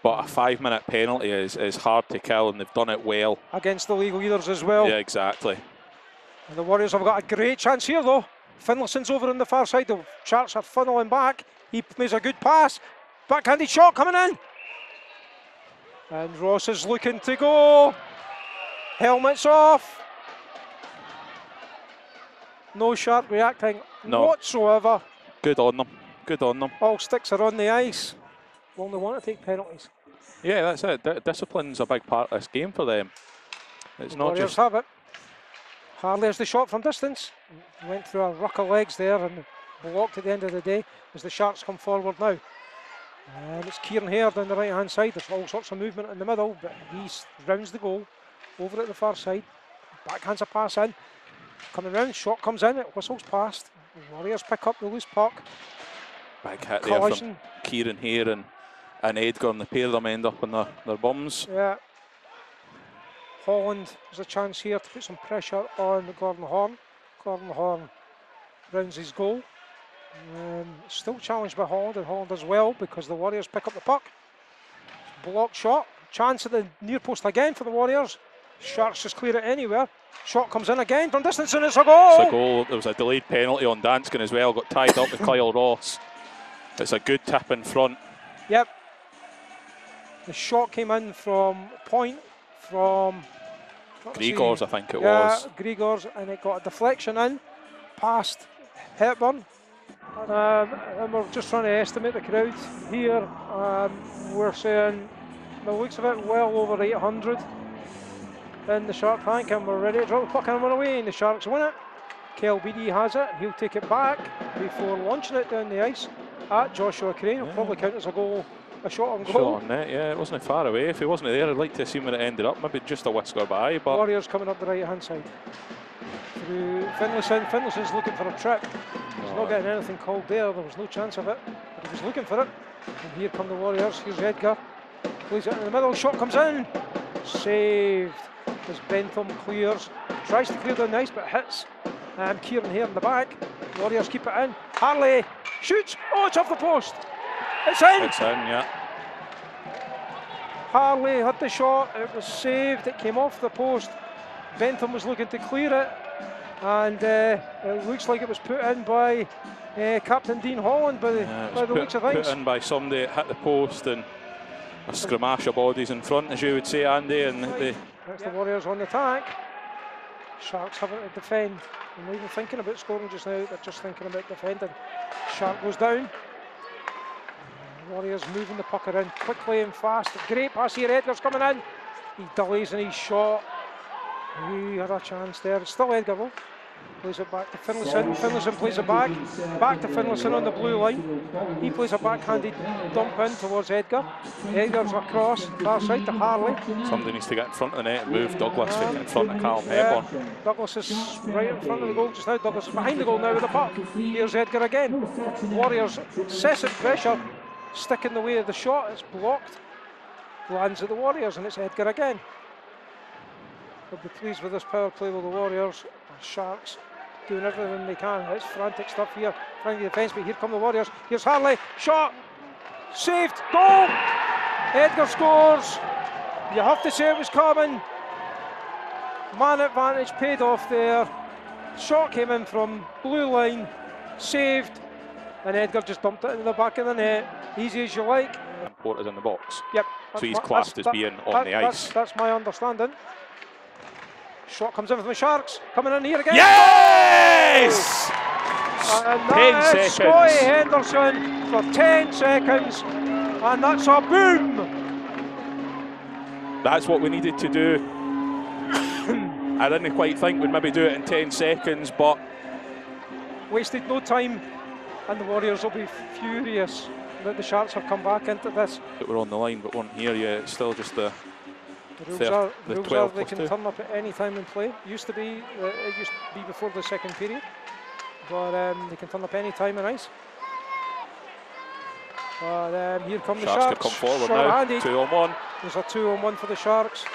Speaker 8: But a 5 minute penalty is hard to kill, and they've done it well.
Speaker 7: Against the league leaders as well.
Speaker 8: Yeah, exactly.
Speaker 7: And the Warriors have got a great chance here though. Finlayson's over on the far side, the Sharks are funneling back. He makes a good pass. Backhanded shot coming in. And Ross is looking to go. Helmets off. No Shark reacting whatsoever.
Speaker 8: Good on them. Good on them.
Speaker 7: All sticks are on the ice. Well, they want to take penalties.
Speaker 8: Yeah, that's it. Discipline's a big part of this game for them. It's
Speaker 7: the
Speaker 8: not
Speaker 7: Warriors
Speaker 8: just...
Speaker 7: have it. Harley has the shot from distance. Went through a ruck of legs there and blocked at the end of the day as the Sharks come forward now. And it's Kieran Hare down the right hand side. There's all sorts of movement in the middle, but he rounds the goal over at the far side. Backhands a pass in. Coming round, shot comes in, it whistles past. The Warriors pick up the loose puck.
Speaker 8: Big hit there from Kieran Hare and Edgar, and the pair of them end up on their bums.
Speaker 7: Yeah. Holland has a chance here to put some pressure on Gordon Horn. Gordon Horn rounds his goal. Still challenged by Holland, and Holland as well because the Warriors pick up the puck. Block shot. Chance at the near post again for the Warriors. Sharks just clear it anywhere. Shot comes in again from distance and it's a goal.
Speaker 8: It's a goal. There was a delayed penalty on Danskin as well. Got tied up with Kyle Ross. It's a good tip in front.
Speaker 7: Yep. The shot came in from point from
Speaker 8: Griegers, I think it was.
Speaker 7: Griegers, and it got a deflection in past Hepburn. And we're just trying to estimate the crowd here. We're saying, by the looks of it, well over 800 in the Shark tank, and we're ready to drop the puck and run away, and the Sharks win it. Kel Beattie has it, he'll take it back before launching it down the ice at Joshua Crane. It'll probably count as a goal, a shot on goal.
Speaker 8: Shot on net, yeah, it wasn't far away. If he wasn't there, I'd like to see where it ended up, maybe just a whisker by. But
Speaker 7: Warriors coming up the right hand side. Through Finlayson. Finlayson's looking for a trip. He's not getting anything called there, there was no chance of it, but he was looking for it. And here come the Warriors, here's Edgar. Plays it in the middle, shot comes in. Saved as Bentham clears. Tries to clear down the ice but hits Kieran Hare in the back. Warriors keep it in. Harley shoots. Oh, it's off the post. It's in.
Speaker 8: It's in, yeah.
Speaker 7: Harley had the shot. It was saved. It came off the post. Bentham was looking to clear it. And it looks like it was put in by Captain Dean Holland by the looks of things.
Speaker 8: Put in by somebody that hit the post, and a scramash of bodies in front, as you would say, Andy. And
Speaker 7: that's the Warriors on the attack. Sharks having to defend. They're not even thinking about scoring just now, they're just thinking about defending. Shark goes down. Warriors moving the puck around quickly and fast. Great pass here, Edgar's coming in. He delays in his shot. He had a chance there. It's still Edgar though. Plays it back to Finlayson. Finlayson plays it back. Back to Finlayson on the blue line. He plays a backhanded dump in towards Edgar. Edgar's across, far side to Harley.
Speaker 8: Somebody needs to get in front of the net and move Douglas to get in front of Callum Hepburn.
Speaker 7: Douglas is right in front of the goal just now. Douglas is behind the goal now with the puck. Here's Edgar again. Warriors incessant pressure. stick in the way of the shot. It's blocked. Lands at the Warriors, and it's Edgar again. They'll be pleased with this power play with the Warriors. Sharks doing everything they can. It's frantic stuff here, trying the defence, but here come the Warriors. Here's Harley, shot, saved, goal! Edgar scores. You have to say it was coming. Man advantage paid off there. Shot came in from blue line, saved, and Edgar just dumped it in the back of the net. Easy as you like.
Speaker 8: Porter's in the box.
Speaker 7: Yep.
Speaker 8: So he's classed as being on the ice.
Speaker 7: That's my understanding. Shot comes in from the Sharks. Coming in here again.
Speaker 8: Yes!
Speaker 7: And
Speaker 8: 10 seconds.
Speaker 7: Scotty Henderson for 10 seconds. And that's a boom.
Speaker 8: That's what we needed to do. I didn't quite think we'd maybe do it in 10 seconds, but
Speaker 7: wasted no time. And the Warriors will be furious that the Sharks have come back into this.
Speaker 8: that we're on the line but weren't here yet. It's still just the
Speaker 7: rules
Speaker 8: 12
Speaker 7: are they
Speaker 8: plus
Speaker 7: can
Speaker 8: 2.
Speaker 7: turn up at any time in play. It used to be before the second period, but they can turn up any time in ice. But here come the Sharks.
Speaker 8: Could come forward
Speaker 7: Short
Speaker 8: now.
Speaker 7: handed.
Speaker 8: 2-on-1.
Speaker 7: There's a 2-on-1 for the Sharks.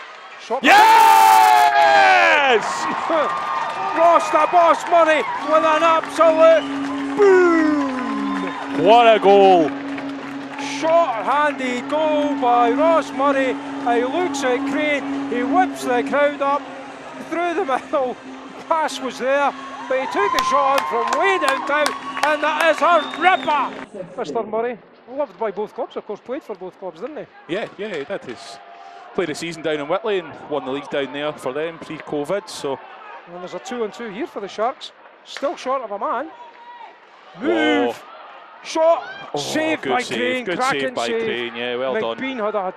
Speaker 7: Shot.
Speaker 8: Yes!
Speaker 7: Ross the Boss Murray with an absolute boom!
Speaker 8: What a goal!
Speaker 7: Short-handed goal by Ross Murray. He looks at Crane, he whips the crowd up through the middle. Pass was there, but he took the shot on from way downtown, and that is a ripper. Mr. Murray, loved by both clubs, of course, played for both clubs, didn't he?
Speaker 8: Yeah, he did. He's played a season down in Whitley and won the league down there for them pre-COVID. So,
Speaker 7: and there's a 2-on-2 here for the Sharks. Still short of a man. Move.
Speaker 8: Whoa.
Speaker 7: Shot.
Speaker 8: Oh,
Speaker 7: Saved by Crane.
Speaker 8: Good
Speaker 7: Cracking
Speaker 8: save by Crane. Yeah, well done.
Speaker 7: McBean had a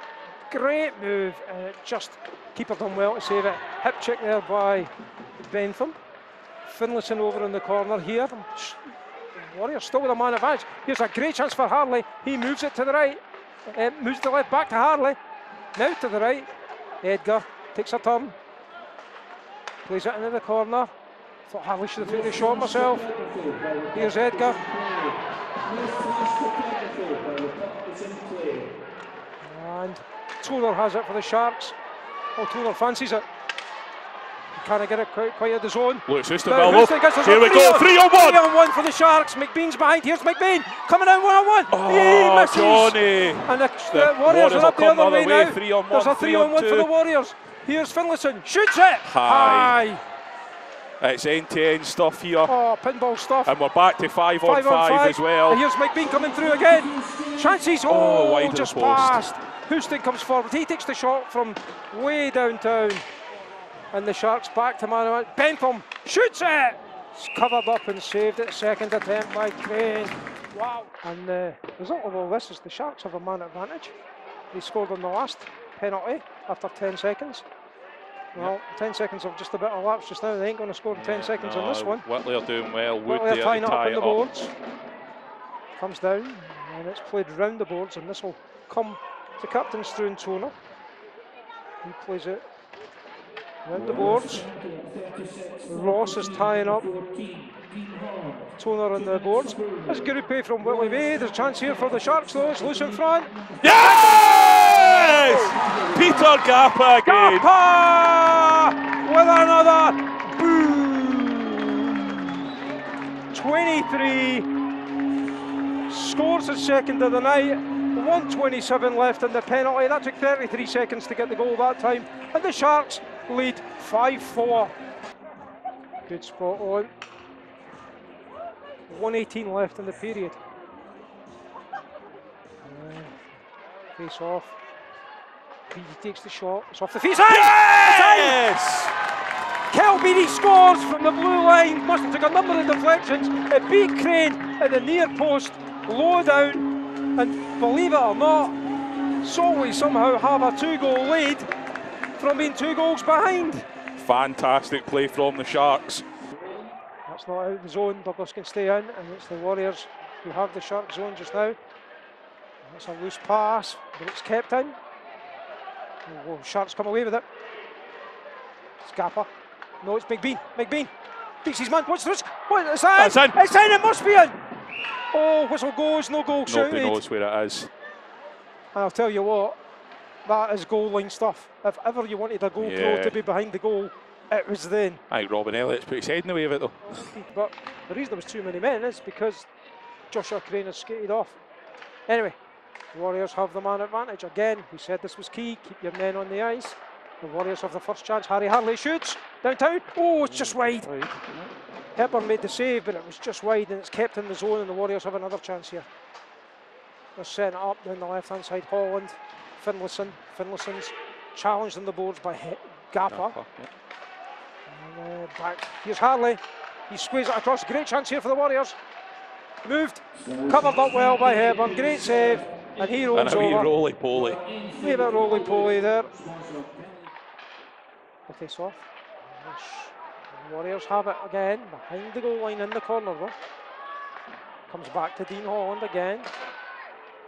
Speaker 7: great move, and it just keeper done well to save it. Hip check there by Bentham. Finlayson over in the corner here. Warriors still with a man advantage. Here's a great chance for Harley. He moves it to the right. Moves the left back to Harley. Now to the right. Edgar takes a turn. Plays it into the corner. Thought Harley should have taken the shot myself. Here's Edgar. And Toller has it for the Sharks. Oh, Toller fancies it. Can't get it quite at the zone.
Speaker 8: Looks just
Speaker 7: Here
Speaker 8: we go, 3-on-1.
Speaker 7: 3-on-1 for the Sharks. McBean's behind. Here's McBean coming in 1-on-1.
Speaker 8: Oh,
Speaker 7: he misses.
Speaker 8: Johnny.
Speaker 7: And the Warriors are up the other way now.
Speaker 8: 3-on-1,
Speaker 7: There's a 3-on-1 for the Warriors. Here's Finlayson. Shoots it.
Speaker 8: High. It's end-to-end stuff here.
Speaker 7: Oh, pinball stuff.
Speaker 8: And we're back to 5-on-5 as well.
Speaker 7: And here's McBean coming through again. Chances. Oh,
Speaker 8: wide
Speaker 7: just
Speaker 8: of the post.
Speaker 7: passed. Houston comes forward. He takes the shot from way downtown. And the Sharks back to man. Bentham shoots it. It's covered up and saved it. Second attempt by Crane. Wow. And the result of all this is the Sharks have a man advantage. They scored on the last penalty after 10 seconds. Well, 10 seconds have just a bit elapsed just now. They ain't going to score in 10 seconds on this one.
Speaker 8: Whitley are doing well. Wood
Speaker 7: Whitley
Speaker 8: there
Speaker 7: are tying
Speaker 8: to
Speaker 7: it
Speaker 8: tie
Speaker 7: up on
Speaker 8: it
Speaker 7: the
Speaker 8: up.
Speaker 7: boards. Comes down and it's played round the boards, and this will come to Captain Struan Toner. He plays it round the boards. Ross is tying up Toner on the boards. That's good pay from Whitley Bay. There's a chance here for the Sharks though. It's loose in front.
Speaker 8: Yes! Peter Gappa again.
Speaker 7: Gappa with another boom. 23. Scores his second of the night. 1:27 left in the penalty. That took 33 seconds to get the goal that time. And the Sharks lead 5-4. Good spot on. 1:18 left in the period. Face off. He takes the shot. It's off the face.
Speaker 8: Yes!
Speaker 7: Kel Beattie scores from the blue line. Must have took a number of deflections. It beat Crane at the near post, low down. And believe it or not, Solway somehow have a 2-goal lead from being 2 goals behind.
Speaker 8: Fantastic play from the Sharks.
Speaker 7: That's not out of the zone. Douglas can stay in, and it's the Warriors who have the Shark zone just now. That's a loose pass, but it's kept in. Oh, Sharks come away with it. It's Gappa. No, it's McBean. McBean beats his man. What's this? What is that?
Speaker 8: That's in.
Speaker 7: It's in. It must be in. Oh, whistle goes. No goal shouted.
Speaker 8: Nobody knows where it is.
Speaker 7: And I'll tell you what, that is goal line stuff. If ever you wanted a goal pro to be behind the goal, it was then.
Speaker 8: I think Robin Elliott's put his head in the way of it though.
Speaker 7: But the reason there was too many men is because Joshua Crane has skated off. Anyway, the Warriors have the man advantage again. We said this was key. Keep your men on the ice. The Warriors have the first chance. Harry Harley shoots downtown. Oh, it's just wide. Hepburn made the save, but it was just wide, and it's kept in the zone, and the Warriors have another chance here. They're setting it up down the left-hand side. Holland, Finlayson's challenged on the boards by Gappa. And back. Here's Harley. He squeezes it across. Great chance here for the Warriors. Moved. Covered up well by Hepburn. Great save. And he rolls over.
Speaker 8: And a wee roly-poly.
Speaker 7: A wee bit roly-poly there. The face-off. The Warriors have it again. Behind the goal line in the corner though. Comes back to Dean Holland again.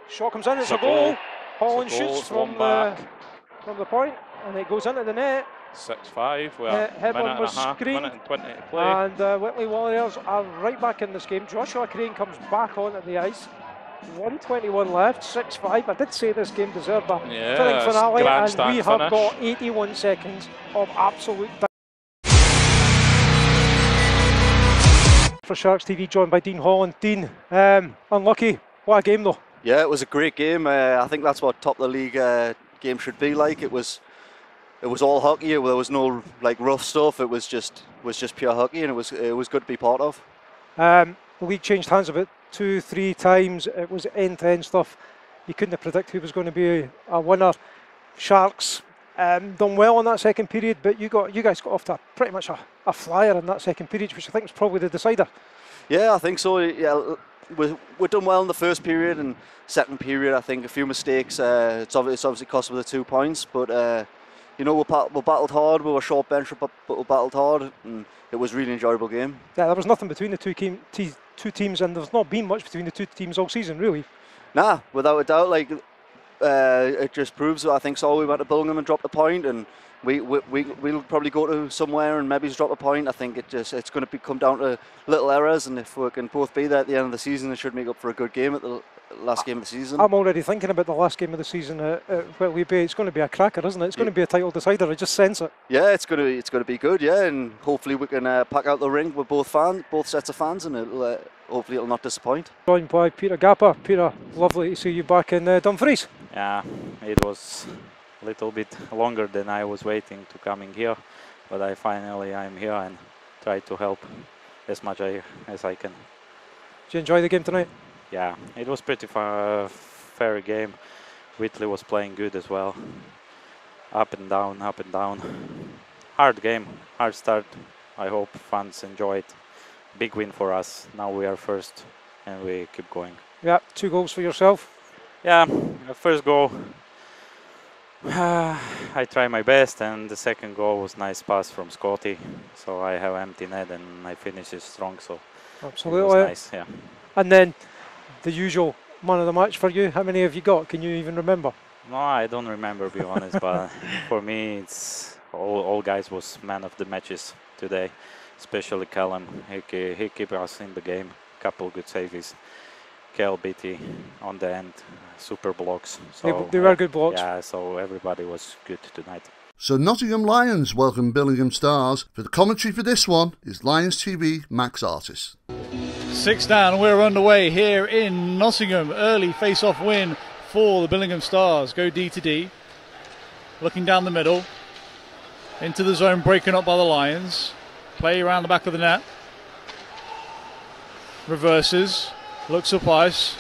Speaker 7: Shot comes in. It's a goal. Holland shoots from the point. And it goes into the net.
Speaker 8: 6-5, well,
Speaker 7: Hepburn was screened,
Speaker 8: minute and 20 to play.
Speaker 7: And Whitley Warriors are right back in this game. Joshua Crane comes back onto the ice. 1:21 left, 6-5. I did say this game deserved a filling finale, and we have got 81 seconds of absolute for Sharks TV, joined by Dean Holland. Dean, unlucky. What a game though.
Speaker 9: Yeah, it was a great game. I think that's what top of the league game should be like. It was all hockey. There was no like rough stuff. It was just pure hockey, and it was good to be part of.
Speaker 7: The league changed hands about 2-3 times. It was end-to-end stuff. You couldn't have predicted who was going to be a winner. Sharks done well in that second period, but you guys got off to pretty much a flyer in that second period, which I think was probably the decider. Yeah,
Speaker 9: I think so. Yeah, we done well in the first period, and second period I think a few mistakes. It's obviously cost us the 2 points, but. You know, we battled hard. We were short bench, but we battled hard, and it was a really enjoyable game. Yeah,
Speaker 7: there was nothing between the two teams, and there's not been much between the two teams all season, really.
Speaker 9: Nah, without a doubt. Like, it just proves that I think so. We went to Billingham and dropped a point, and we'll probably go to somewhere and maybe drop a point. I think it's going to come down to little errors, and if we can both be there at the end of the season, it should make up for a good game at the last game of the season.
Speaker 7: I'm already thinking about the last game of the season. Whitley Bay. It's going to be a cracker, isn't it? It's going to be a title decider. I just sense it.
Speaker 9: Yeah, it's going to be good. Yeah, and hopefully we can pack out the ring with both sets of fans, and hopefully it'll not disappoint.
Speaker 7: Joined by Peter Gappa. Peter, lovely to see you back in Dumfries.
Speaker 10: Yeah, it was a little bit longer than I was waiting to coming here, but I'm here and try to help as much as I can.
Speaker 7: Did you enjoy the game tonight?
Speaker 10: Yeah, it was pretty fair game. Whitley was playing good as well. Up and down, up and down. Hard game, hard start. I hope fans enjoy it. Big win for us. Now we are first and we keep going.
Speaker 7: Yeah, 2 goals for yourself.
Speaker 10: Yeah, the first goal, I try my best, and the second goal was nice pass from Scotty. So I have empty net and I finish it strong. So
Speaker 7: absolutely,
Speaker 10: it was nice. Yeah.
Speaker 7: And then the usual man of the match for you. How many have you got? Can you even remember?
Speaker 10: No, I don't remember, to be honest. But for me, it's all guys was man of the matches today, especially Callum. He kept us in the game. Couple good saves. Kel Beatty on the end, super blocks. So
Speaker 7: they were good blocks.
Speaker 10: Yeah, so everybody was good tonight.
Speaker 2: So Nottingham Lions welcome Billingham Stars. For the commentary for this one is Lions TV Max Artis.
Speaker 11: 6 down, we're underway here in Nottingham. Early face-off win for the Billingham Stars. Go D to D. Looking down the middle. Into the zone, breaking up by the Lions. Play around the back of the net. Reverses. Looks up ice.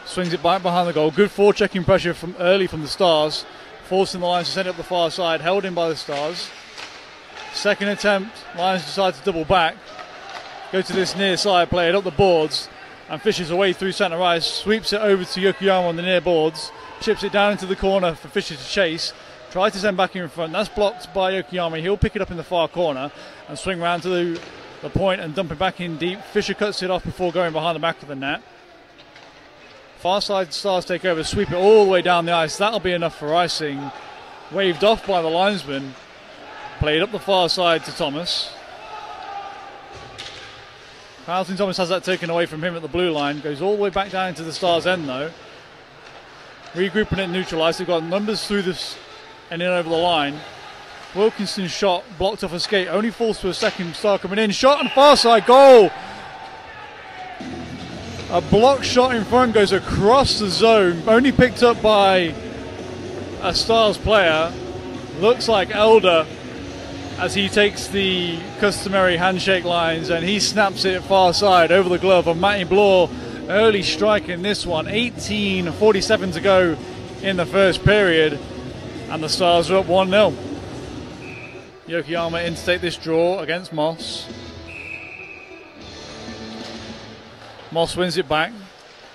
Speaker 11: Swings it back behind the goal. Good forechecking pressure from early from the Stars. Forcing the Lions to send it up the far side. Held in by the Stars. Second attempt. Lions decide to double back. Go to this near side, play it up the boards, and fishes away through centre ice, sweeps it over to Yokoyama on the near boards, chips it down into the corner for Fisher to chase, tries to send back in front, that's blocked by Yokoyama. He'll pick it up in the far corner and swing round to the point and dump it back in deep. Fisher cuts it off before going behind the back of the net. Far side Stars take over, sweep it all the way down the ice. That'll be enough for icing. Waved off by the linesman. Played up the far side to Thomas. Carlton Thomas has that taken away from him at the blue line. Goes all the way back down into the Stars' end though. regrouping it neutralised. They've got numbers through this and in over the line. Wilkinson's shot blocked off a skate, only falls to a second star coming in. Shot on far side, goal! A block shot in front goes across the zone, only picked up by a Stars player. Looks like Elder as he takes the customary handshake lines and he snaps it far side over the glove of Matty Bloor. Early strike in this one, 18:47 to go in the first period, and the Stars are up 1-0. Yokoyama in to take this draw against Moss. Moss wins it back.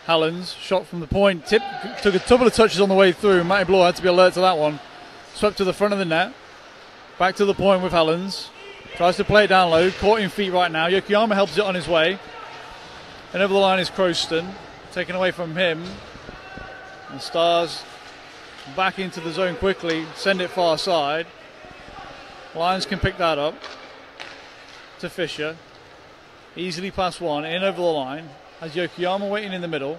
Speaker 11: Hallens, shot from the point, took a couple of touches on the way through. Matty Bloor had to be alert to that one. Swept to the front of the net. Back to the point with Hallens. Tries to play it down low, caught in feet right now. Yokoyama helps it on his way. And over the line is Croston, taken away from him. And Stars back into the zone quickly, send it far side. Lions can pick that up to Fisher. Easily past one, in over the line. Has Yokoyama waiting in the middle.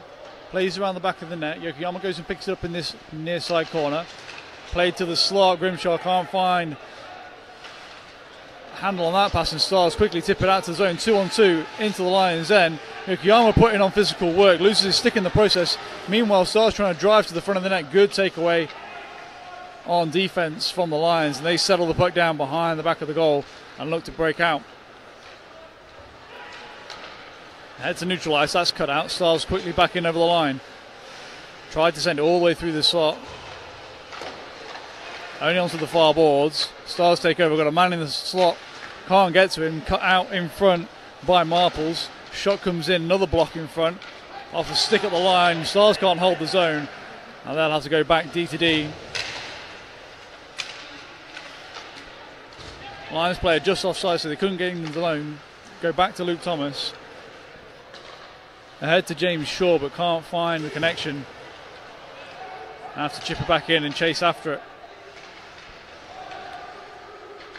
Speaker 11: Plays around the back of the net. Yokoyama goes and picks it up in this near side corner. Played to the slot. Grimshaw can't find handle on that pass, and Stars quickly tip it out to the zone. 2-on-2 into the Lions end. Yokoyama putting on physical work, loses his stick in the process. Meanwhile, Stars trying to drive to the front of the net. Good takeaway on defense from the Lions, and they settle the puck down behind the back of the goal and look to break out. Head to neutralise, that's cut out. Stars quickly back in over the line. Tried to send it all the way through the slot. Only onto the far boards. Stars take over, got a man in the slot. Can't get to him, cut out in front by Marples. Shot comes in, another block in front. Off the stick at the line, Stars can't hold the zone. And they'll have to go back D to D. Lions player just offside, so they couldn't get him alone. Go back to Luke Thomas. Ahead to James Shaw, but can't find the connection. Have to chip it back in and chase after it.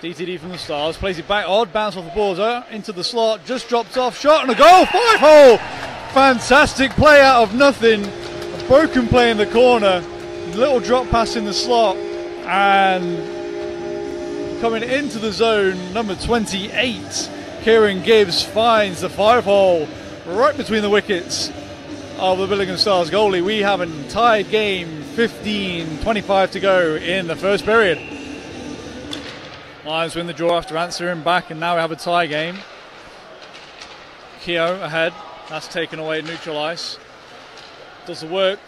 Speaker 11: DTD from the Stars, plays it back, odd bounce off the boards, into the slot, just dropped off, shot and a goal, 5-hole! Fantastic play out of nothing, a broken play in the corner, little drop pass in the slot, and coming into the zone, number 28, Kieran Gibbs finds the 5-hole right between the wickets of the Billingham Stars goalie. We have a tied game, 15:25 to go in the first period. Lions win the draw after answering back, and now we have a tie game. Keogh ahead, that's taken away, neutralise. Does the work,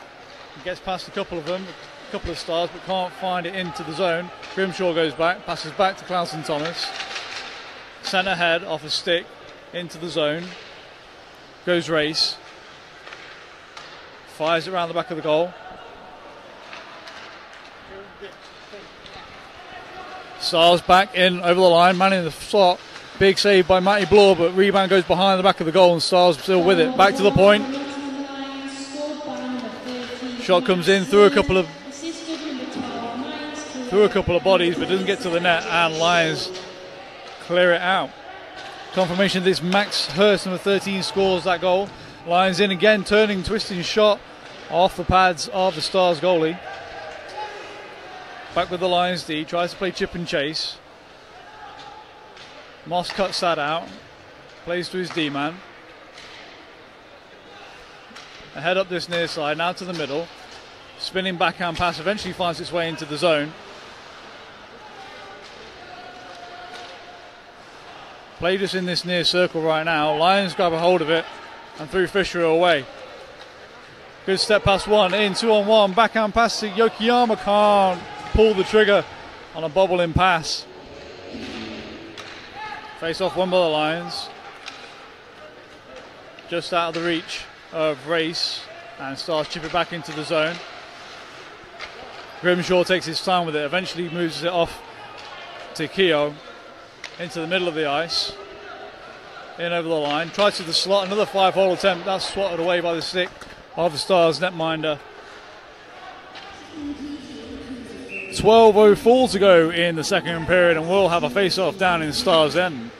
Speaker 11: gets past a couple of them, a couple of Stars, but can't find it into the zone. Grimshaw goes back, passes back to Clouson Thomas. Centre head off a stick into the zone. Goes race. Fires it around the back of the goal. Stars back in over the line, man in the slot. Big save by Matty Bloor, but rebound goes behind the back of the goal and Stars still with it. Back to the point. Shot comes in through a couple of bodies, but doesn't get to the net, and Lions clear it out. Confirmation this Max Hurst, number 13, scores that goal. Lions in again, turning, twisting shot off the pads of the Stars goalie. Back with the Lions D, tries to play chip and chase. Moss cuts that out, plays to his D-man. Ahead up this near side, now to the middle. Spinning backhand pass, eventually finds its way into the zone. Play just in this near circle right now. Lions grab a hold of it and threw Fisher away. Good step past one, in 2-on-1, backhand pass to Yokoyama, can't pull the trigger on a bobbling pass. Face off one by the Lions. Just out of the reach of Race, and Stars chip it back into the zone. Grimshaw takes his time with it, eventually moves it off to Keogh into the middle of the ice. In over the line, tries to the slot, another 5-hole attempt, that's swatted away by the stick of the Stars netminder. 12:04 to go in the second period, and we'll have a face-off down in Stars end.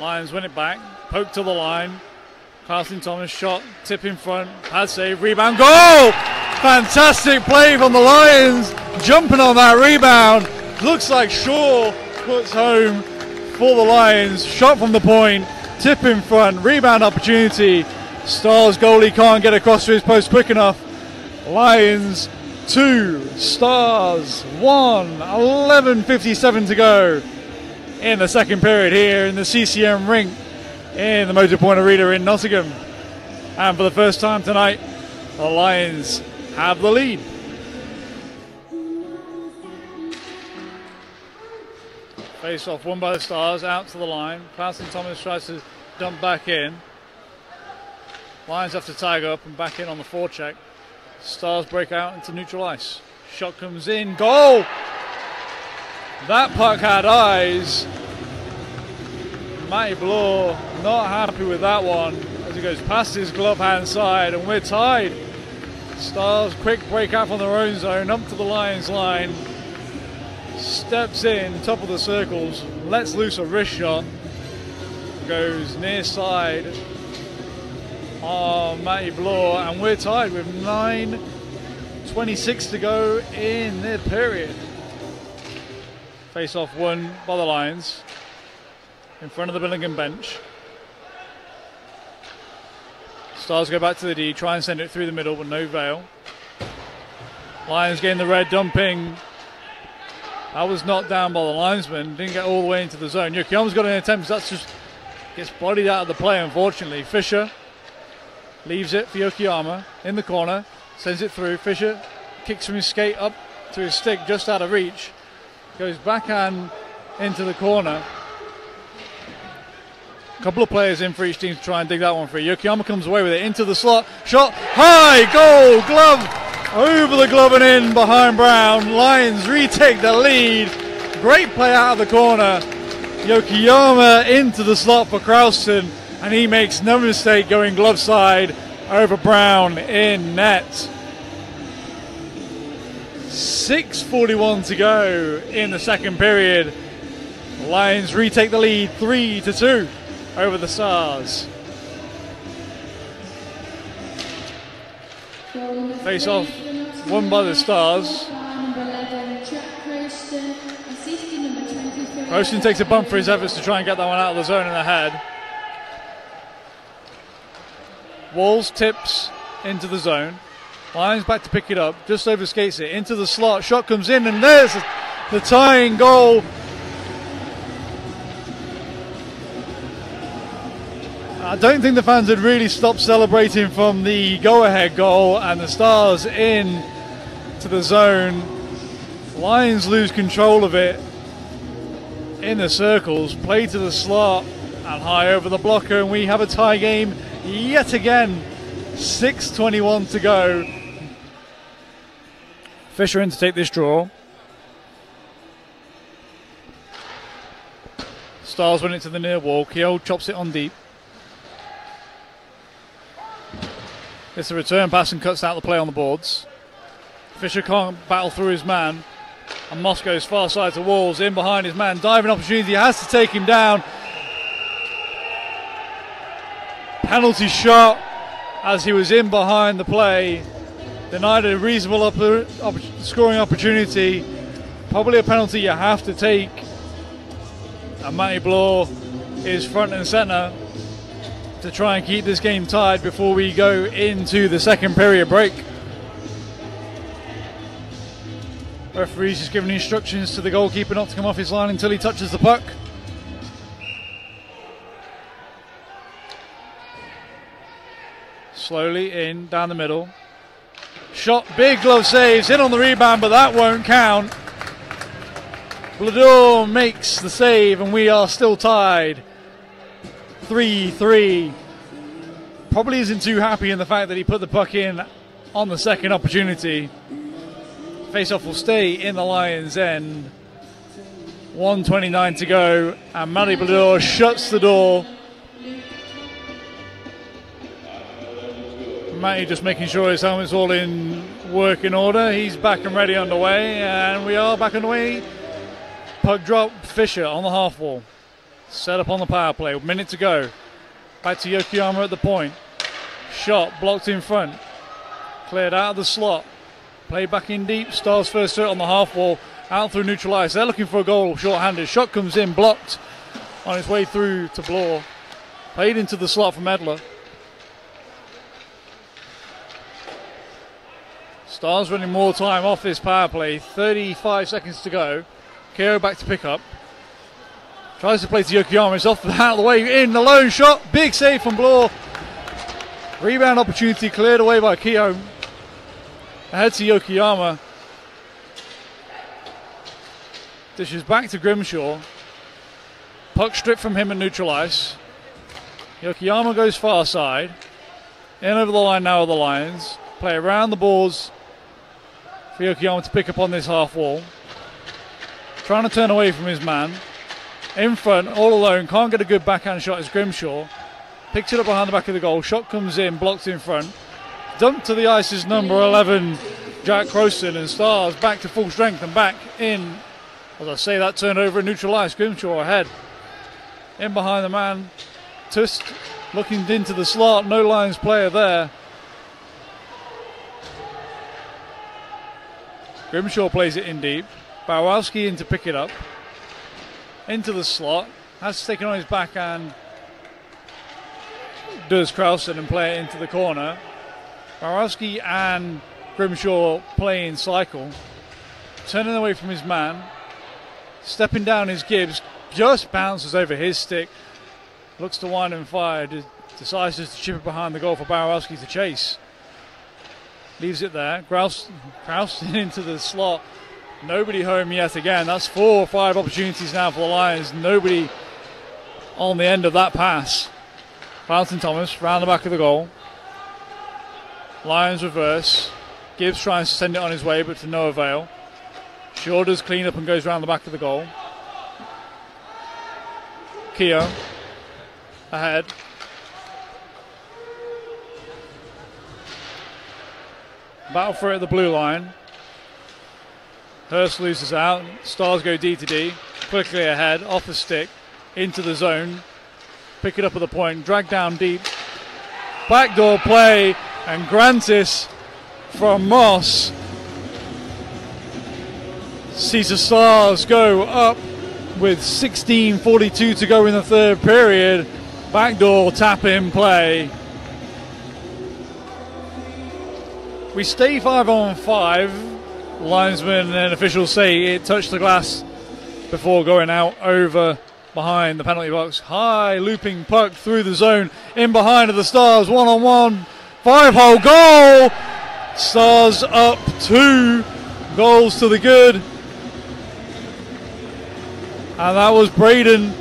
Speaker 11: Lions win it back, poke to the line, Carlton Thomas shot, tip in front, pad save, rebound, goal! Fantastic play from the Lions, jumping on that rebound. Looks like Shaw puts home for the Lions. Shot from the point, tip in front, rebound opportunity. Stars goalie can't get across to his post quick enough. Lions 2, Stars 1, 11:57 to go in the second period here in the CCM rink in the Motorpoint Arena in Nottingham. And for the first time tonight, the Lions have the lead. Face off won by the Stars, out to the line. Carlton Thomas tries to dump back in. Lions have to tag up and back in on the forecheck. Stars break out into neutral ice. Shot comes in, goal! That puck had eyes. Matty Bloor not happy with that one as he goes past his glove hand side, and we're tied. Stars quick break out from their own zone up to the Lions line. Steps in, top of the circles, lets loose a wrist shot. Goes near side on Matty Bloor, and we're tied with 9:26 to go in the period. Face off won by the Lions in front of the Billingham bench. Stars go back to the D, try and send it through the middle, but no avail. Lions getting the red, dumping. That was knocked down by the linesman, didn't get all the way into the zone. Yokoyama's got an attempt, that's just gets bodied out of the play, unfortunately. Fisher leaves it for Yokoyama in the corner, sends it through. Fisher kicks from his skate up to his stick, just out of reach. Goes backhand into the corner. A couple of players in for each team to try and dig that one free. Yokoyama comes away with it into the slot. Shot high, goal, glove, over the glove and in behind Brown. Lions retake the lead. Great play out of the corner. Yokoyama into the slot for Krauston, and he makes no mistake going glove side over Brown in net. 6:41 to go in the second period. Lions retake the lead 3-2 over the Stars. Face off won by the Stars. Roston takes a bump for his efforts to try and get that one out of the zone in the head. Walls tips into the zone. Lions back to pick it up, just over skates it into the slot. Shot comes in, and there's the tying goal. I don't think the fans had really stopped celebrating from the go-ahead goal, and the Stars in to the zone. Lions lose control of it in the circles, play to the slot and high over the blocker, and we have a tie game yet again. 6:21 to go. Fisher in to take this draw. Stars win it to the near wall. Keogh chops it on deep. It's a return pass and cuts out the play on the boards. Fisher can't battle through his man, and Moss goes far side to Walls, in behind his man, diving opportunity, has to take him down. Penalty shot as he was in behind the play, denied a reasonable scoring opportunity. Probably a penalty you have to take, and Matty Bloor is front and centre to try and keep this game tied before we go into the second period break. Referee's just giving instructions to the goalkeeper not to come off his line until he touches the puck. Slowly in, down the middle. Shot, big glove saves, in on the rebound, but that won't count. Blador makes the save, and we are still tied 3-3. Probably isn't too happy in the fact that he put the puck in on the second opportunity. Face-off will stay in the Lions' end. 1:29 to go, and Matty Blador shuts the door. Matty just making sure his helmet's all in working order. He's back and ready underway, and we are back underway. Puck drop, Fisher on the half wall. Set up on the power play, a minute to go. Back to Yokoyama at the point. Shot blocked in front. Cleared out of the slot. Played back in deep. Stars first hit on the half wall. Out through neutral ice. They're looking for a goal short-handed. Shot comes in, blocked on its way through to Bloor. Played into the slot from Edler. Stars running more time off this power play. 35 seconds to go. Keo back to pick up. Tries to play to Yokoyama. It's off out of the way. In the lone shot. Big save from Bloor. Rebound opportunity cleared away by Keo. Ahead to Yokoyama. Dishes back to Grimshaw. Puck stripped from him at neutral ice. Yokoyama goes far side. In over the line now of the Lions. Play around the boards for Yokoyama to pick up on this half wall. Trying to turn away from his man. In front, all alone. Can't get a good backhand shot as Grimshaw. Picks it up behind the back of the goal. Shot comes in, blocked in front. Dumped to the ice is number 11, Jack Croston, and Stars back to full strength and back in. As I say, that turned over at neutral ice. Grimshaw ahead. In behind the man. Tusk looking into the slot. No Lions player there. Grimshaw plays it in deep. Borowski in to pick it up. Into the slot. Has taken on his backhand. Does Krausen and play it into the corner. Borowski and Grimshaw playing cycle. Turning away from his man. Stepping down is Gibbs. Just bounces over his stick. Looks to wind and fire. Decides just to chip it behind the goal for Borowski to chase. Leaves it there. Krausen into the slot. Nobody home yet again. That's 4 or 5 opportunities now for the Lions. Nobody on the end of that pass. Fountain Thomas round the back of the goal. Lions reverse. Gibbs tries to send it on his way, but to no avail. Shaw does clean up and goes round the back of the goal. Keogh ahead. Battle for it at the blue line. Hurst loses out. Stars go D to D. Quickly ahead, off the stick, into the zone. Pick it up at the point, drag down deep. Backdoor play, and Grantis from Moss sees the Stars go up with 16:42 to go in the third period. Backdoor tap in play. We stay 5-on-5. Linesmen and officials say it touched the glass before going out over behind the penalty box. High looping puck through the zone. In behind of the Stars. 1-on-1. 5-hole goal. Stars up 2 goals to the good. And that was Braden.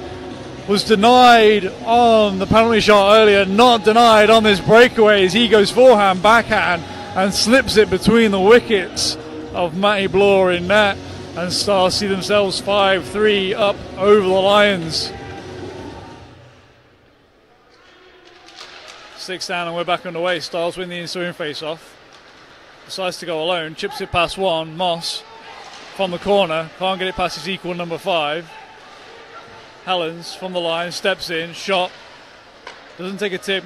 Speaker 11: Was denied on the penalty shot earlier. Not denied on this breakaway as he goes forehand, backhand and slips it between the wickets of Matty Bloor in net, and Stars see themselves 5-3 up over the Lions. 6 down and we're back underway. Stars win the ensuing face-off. Decides to go alone, chips it past one. Moss from the corner, can't get it past his equal number 5. Helens from the line, steps in, shot, doesn't take a tip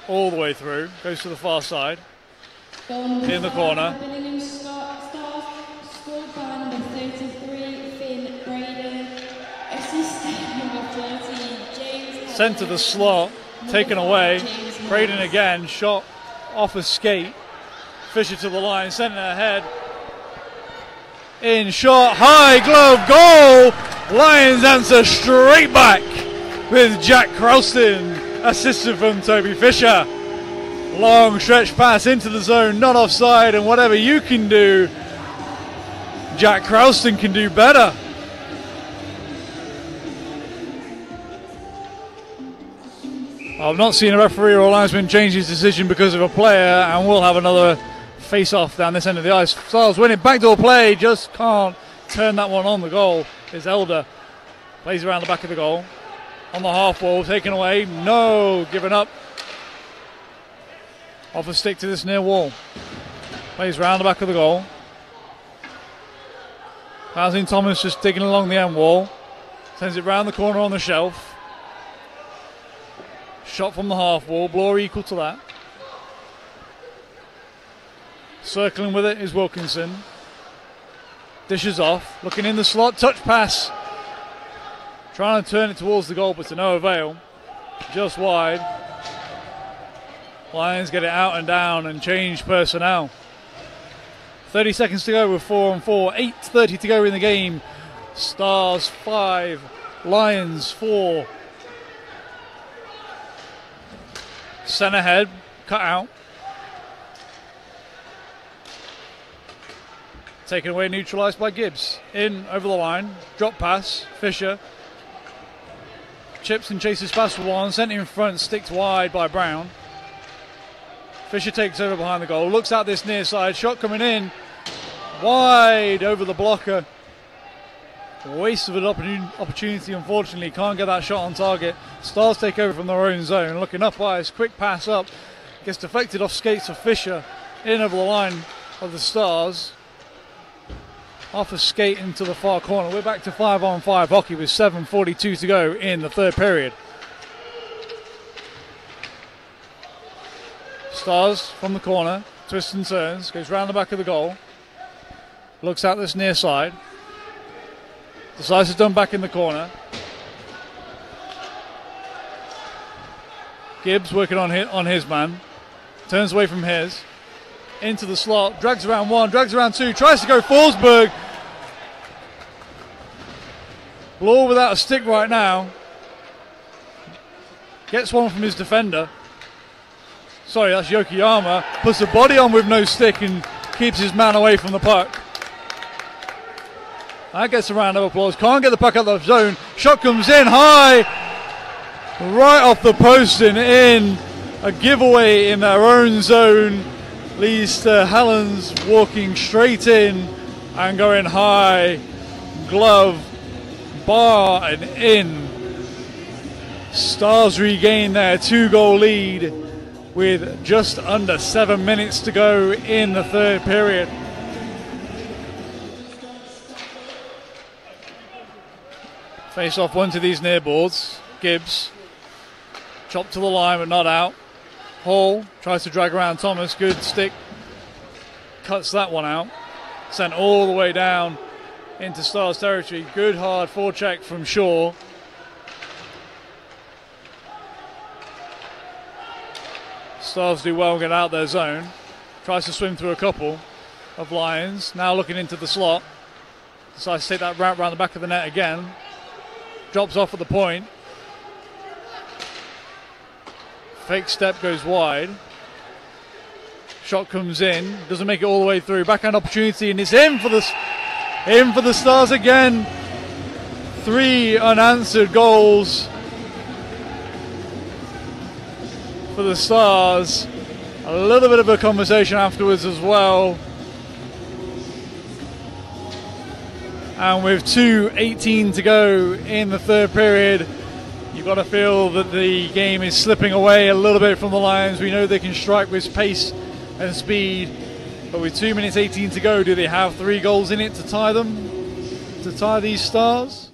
Speaker 11: all the way through, goes to the far side. In the corner. Sent to the slot, taken away. Braden again, shot off a skate. Fisher to the line, sent it ahead. In shot, high glove, goal! Lions answer straight back with Jack Croston, assisted from Toby Fisher. Long stretch pass into the zone, not offside, and whatever you can do, Jack Croston can do better. I've not seen a referee or a linesman change his decision because of a player, and we'll have another face-off down this end of the ice. Stars winning, backdoor play, just can't turn that one on. The goal is Elder. Plays around the back of the goal. On the half wall, taken away, no, given up. Off a stick to this near wall. Plays round the back of the goal. Housing Thomas just digging along the end wall. Sends it round the corner on the shelf. Shot from the half wall, Bloor equal to that. Circling with it is Wilkinson. Dishes off, looking in the slot, touch pass. Trying to turn it towards the goal, but to no avail. Just wide. Lions get it out and down and change personnel. 30 seconds to go with 4 on 4. 8:30 to go in the game. Stars 5, Lions 4. Centre head, cut out. Taken away, neutralised by Gibbs. In, over the line, drop pass, Fisher. Chips and chases past one, sent in front, sticked wide by Brown. Fisher takes over behind the goal, looks out this near side, shot coming in. Wide over the blocker. Waste of an opportunity, unfortunately. Can't get that shot on target. Stars take over from their own zone. Looking up ice, quick pass up. Gets deflected off skates of Fisher. In over the line of the Stars. Off a skate into the far corner. We're back to 5-on-5 hockey with 7:42 to go in the third period. Stars from the corner. Twists and turns. Goes round the back of the goal. Looks out this near side. Decides to dump back in the corner. Gibbs working on his man. Turns away from his. Into the slot. Drags around one. Drags around two. Tries to go Forsberg. Bloor without a stick right now. Gets one from his defender. Sorry, that's Yokoyama. Puts the body on with no stick and keeps his man away from the puck. That gets a round of applause. Can't get the puck out of the zone. Shot comes in high. Right off the post and in. A giveaway in their own zone. Leads to Helens walking straight in and going high. Glove, bar and in. Stars regain their 2-goal lead with just under 7 minutes to go in the third period. Face off one to these near boards. Gibbs. Chopped to the line but not out. Hall tries to drag around Thomas. Good stick. Cuts that one out. Sent all the way down into Stars territory. Good hard forecheck from Shaw. Stars do well and get out their zone. Tries to swim through a couple of Lions. Now looking into the slot. Decides to take that route around the back of the net again. Drops off at the point. Fake step goes wide. Shot comes in. Doesn't make it all the way through. Backhand opportunity and it's in for the Stars again. 3 unanswered goals for the Stars. A little bit of a conversation afterwards as well. And with 2:18 to go in the third period, you've got to feel that the game is slipping away a little bit from the Lions. We know they can strike with pace and speed, but with 2 minutes 18 to go, do they have 3 goals in it to tie them? To tie these Stars?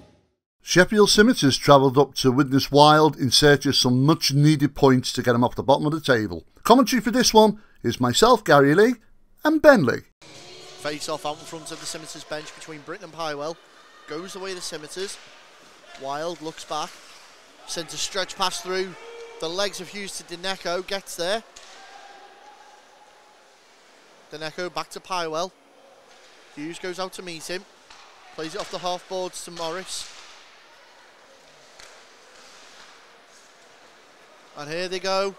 Speaker 2: Sheffield Scimitars travelled up to witness Wild in search of some much needed points to get them off the bottom of the table. Commentary for this one is myself, Gary Lee, and Ben Lee.
Speaker 3: Face off out in front of the Scimitars bench between Britton and Pywell. Goes away the Scimitars. Wild looks back. Sent a stretch pass through the legs of Hughes to Dineco. Gets there. Dineco back to Pywell. Hughes goes out to meet him. Plays it off the half boards to Morris. And here they go.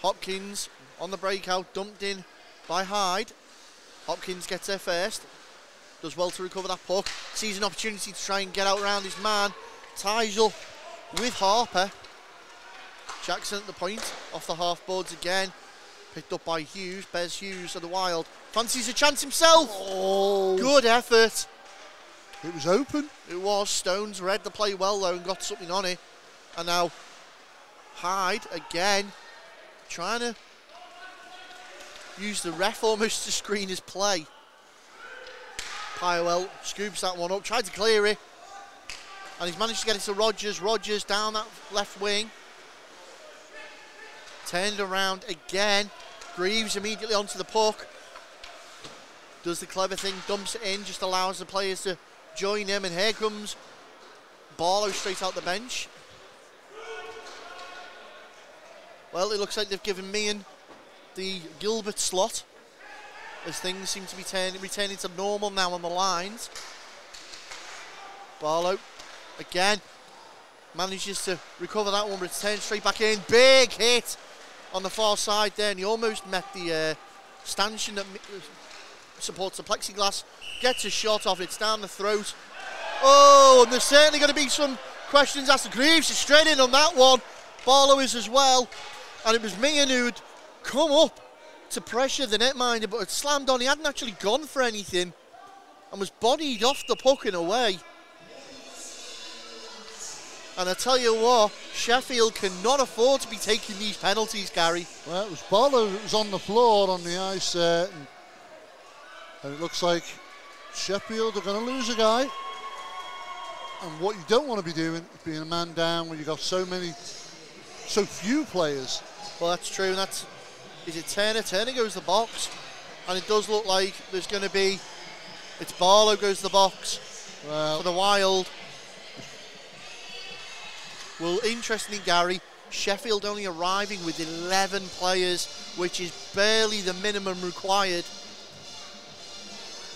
Speaker 3: Hopkins on the breakout, dumped in by Hyde. Hopkins gets there first. Does well to recover that puck. Sees an opportunity to try and get out around his man. Ties up with Harper. Jackson at the point. Off the half boards again. Picked up by Hughes. Bez Hughes of the Wild. Fancies a chance himself.
Speaker 2: Oh.
Speaker 3: Good effort.
Speaker 2: It was open.
Speaker 3: It was. Stones read the play well though and got something on it. And now Hyde again. Trying to use the ref almost to screen his play. Pywell scoops that one up, tried to clear it, and he's managed to get it to Rogers. Rogers down that left wing. Turned around again. Greaves immediately onto the puck. Does the clever thing, dumps it in, just allows the players to join him, and here comes Barlow straight out the bench. Well, it looks like they've given Meehan the Gilbert slot, as things seem to be returning to normal now on the lines. Barlow, again, manages to recover that one, but it's turned straight back in. Big hit on the far side there, and he almost met the stanchion that supports the plexiglass. Gets a shot off, it's down the throat. Oh, and there's certainly going to be some questions asked. Greaves is straight in on that one. Barlow is as well. And it was Meehan who'd come up to pressure the netminder, but had slammed on. He hadn't actually gone for anything and was bodied off the puck in a way. And I tell you what, Sheffield cannot afford to be taking these penalties, Gary.
Speaker 2: Well, it was Barlow that was on the floor on the ice, and it looks like Sheffield are going to lose a guy. And what you don't want to be doing is being a man down when you've got so few players.
Speaker 3: Well, that's true. And that's, is it Turner? Turner goes to the box, and it does look like there's going to be, it's Barlow goes to the box for the Wild. Well, interestingly, Gary, Sheffield only arriving with 11 players, which is barely the minimum required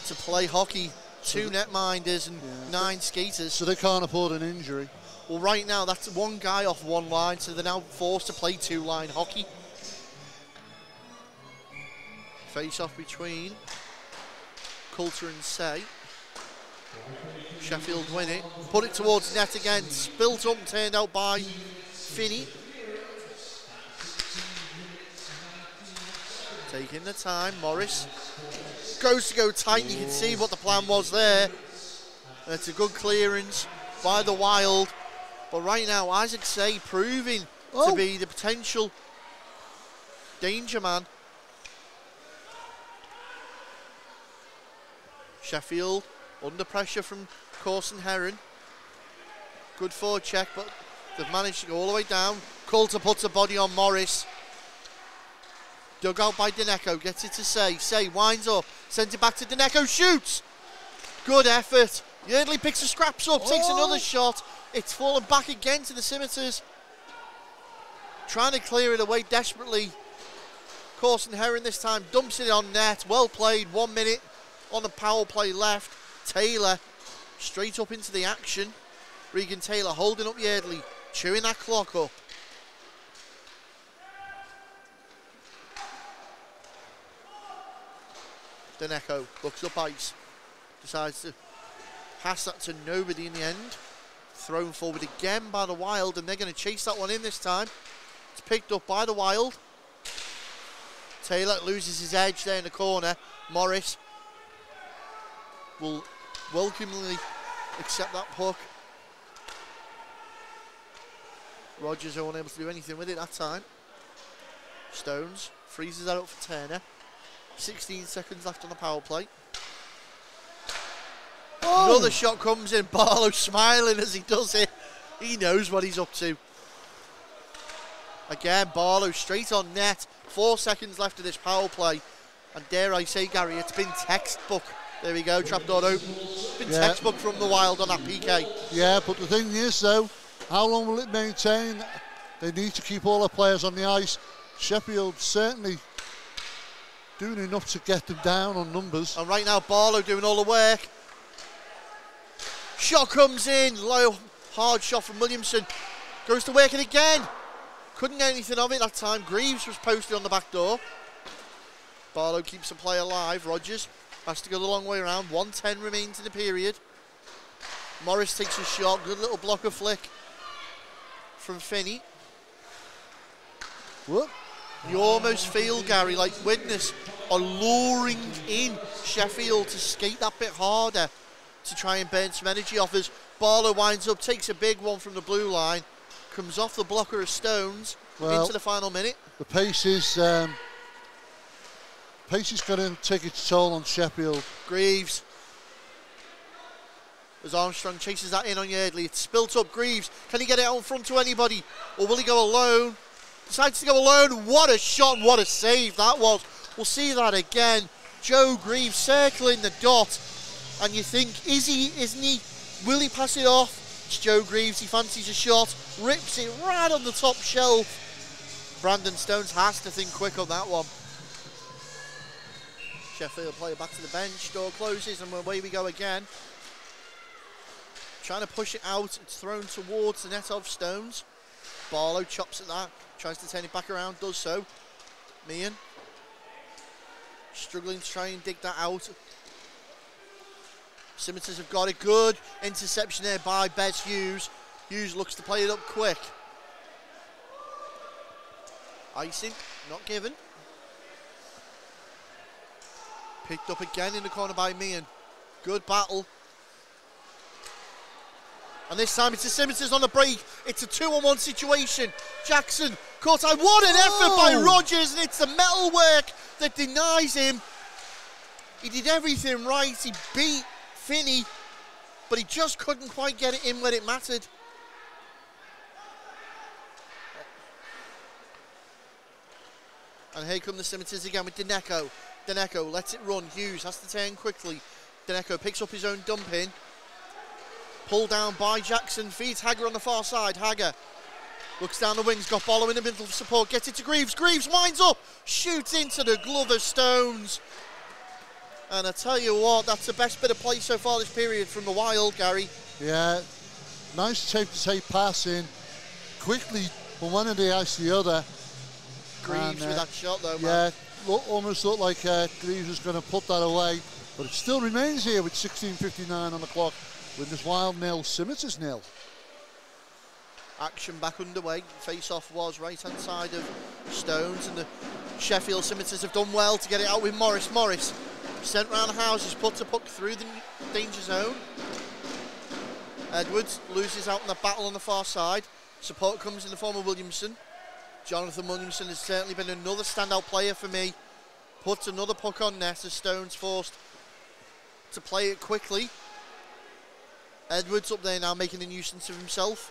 Speaker 3: to play hockey. 2 netminders and 9 skaters.
Speaker 2: So they can't afford an injury.
Speaker 3: Well, right now, that's one guy off one line, so they're now forced to play 2-line hockey. Face-off between Coulter and Say. Sheffield win it. Put it towards net again. Spilt up and turned out by Finney. Taking the time. Morris goes to go tight. You can see what the plan was there. And it's a good clearance by the Wild. But right now, Isaac Say proving to be the potential danger man. Sheffield under pressure from Corson Heron. Good forward check, but they've managed to go all the way down. Coulter puts a body on Morris. Dug out by Daneko, gets it to Say. Say winds up, sends it back to Daneko, shoots! Good effort. Yardley picks the scraps up, takes another shot. It's fallen back again to the Scimitars. Trying to clear it away desperately. Corson Heron this time dumps it on net. Well played, 1 minute on the power play left. Taylor straight up into the action. Regan Taylor holding up Yardley, chewing that clock up. Daneko looks up ice, decides to pass that to nobody in the end. Thrown forward again by the Wild, and they're going to chase that one in this time. It's picked up by the Wild. Taylor loses his edge there in the corner. Morris will welcomingly accept that puck. Rogers are unable to do anything with it that time. Stones freezes that up for Turner. 16 seconds left on the power play. Another shot comes in. Barlow smiling as he does it. He knows what he's up to. Again, Barlow straight on net. 4 seconds left of this power play. And dare I say, Gary, it's been textbook. There we go, trapdoor open. It's been textbook from the Wild on that PK.
Speaker 2: Yeah, but the thing is, though, how long will it maintain? They need to keep all the players on the ice. Sheffield certainly doing enough to get them down on numbers.
Speaker 3: And right now, Barlow doing all the work. Shot comes in. Low, hard shot from Williamson. Goes to work it again. Couldn't get anything of it that time. Greaves was posted on the back door. Barlow keeps the play alive. Rogers has to go the long way around. 1:10 remains in the period. Morris takes a shot. Good little blocker flick from Finney.
Speaker 2: What?
Speaker 3: You almost feel, Gary, like Widnes are luring in Sheffield to skate that bit harder to try and burn some energy off us. Barlow winds up, takes a big one from the blue line, comes off the blocker of Stones into the final minute.
Speaker 2: The pace is going to take its toll on Sheffield.
Speaker 3: Greaves, as Armstrong chases that in on Yardley, it's spilt up. Greaves, can he get it out in front to anybody, or will he go alone? decides to go alone. What a shot, what a save that was. We'll see that again. Joe Greaves circling the dot. And you think, is he, isn't he? Will he pass it off? It's Joe Greaves, he fancies a shot. Rips it right on the top shelf. Brandon Stones has to think quick on that one. Sheffield player back to the bench. Door closes and away we go again. Trying to push it out. It's thrown towards the net of Stones. Barlow chops at that. Tries to turn it back around. Does so. Meehan. Struggling to try and dig that out. Scimitars have got it. Good interception there by Bez Hughes. Hughes looks to play it up quick. Icing. Not given. Picked up again in the corner by Meehan. Good battle. And this time it's the Scimitars on the break. It's a 2-on-1 situation. Jackson caught eye. What an effort by Rogers, and it's the metalwork that denies him. He did everything right. He beat Finney, but he just couldn't quite get it in when it mattered. And here come the Scimitars again with Deneco. Deneco lets it run. Hughes has to turn quickly. Deneco picks up his own dump in. Pulled down by Jackson. Feeds Hagger on the far side. Hagger looks down the wings. Got Barlow in the middle of support. Gets it to Greaves. Greaves winds up. Shoots into the glove of Stones. And I tell you what, that's the best bit of play so far this period from the Wild, Gary.
Speaker 2: Yeah, nice tape pass in. Quickly from one end of the ice to the other.
Speaker 3: Greaves with that shot though,
Speaker 2: man. Yeah, almost looked like Greaves was going to put that away. But it still remains here with 16:59 on the clock. With this Wild nil, Scimitars nil.
Speaker 3: Action back underway. Face-off was right-hand side of Stones, and the Sheffield Scimitars have done well to get it out with Morris. Morris sent round the houses, puts a puck through the danger zone. Edwards loses out in the battle on the far side. Support comes in the form of Williamson. Jonathan Williamson has certainly been another standout player for me. Puts another puck on net as Stones forced to play it quickly. Edwards up there now making a nuisance of himself.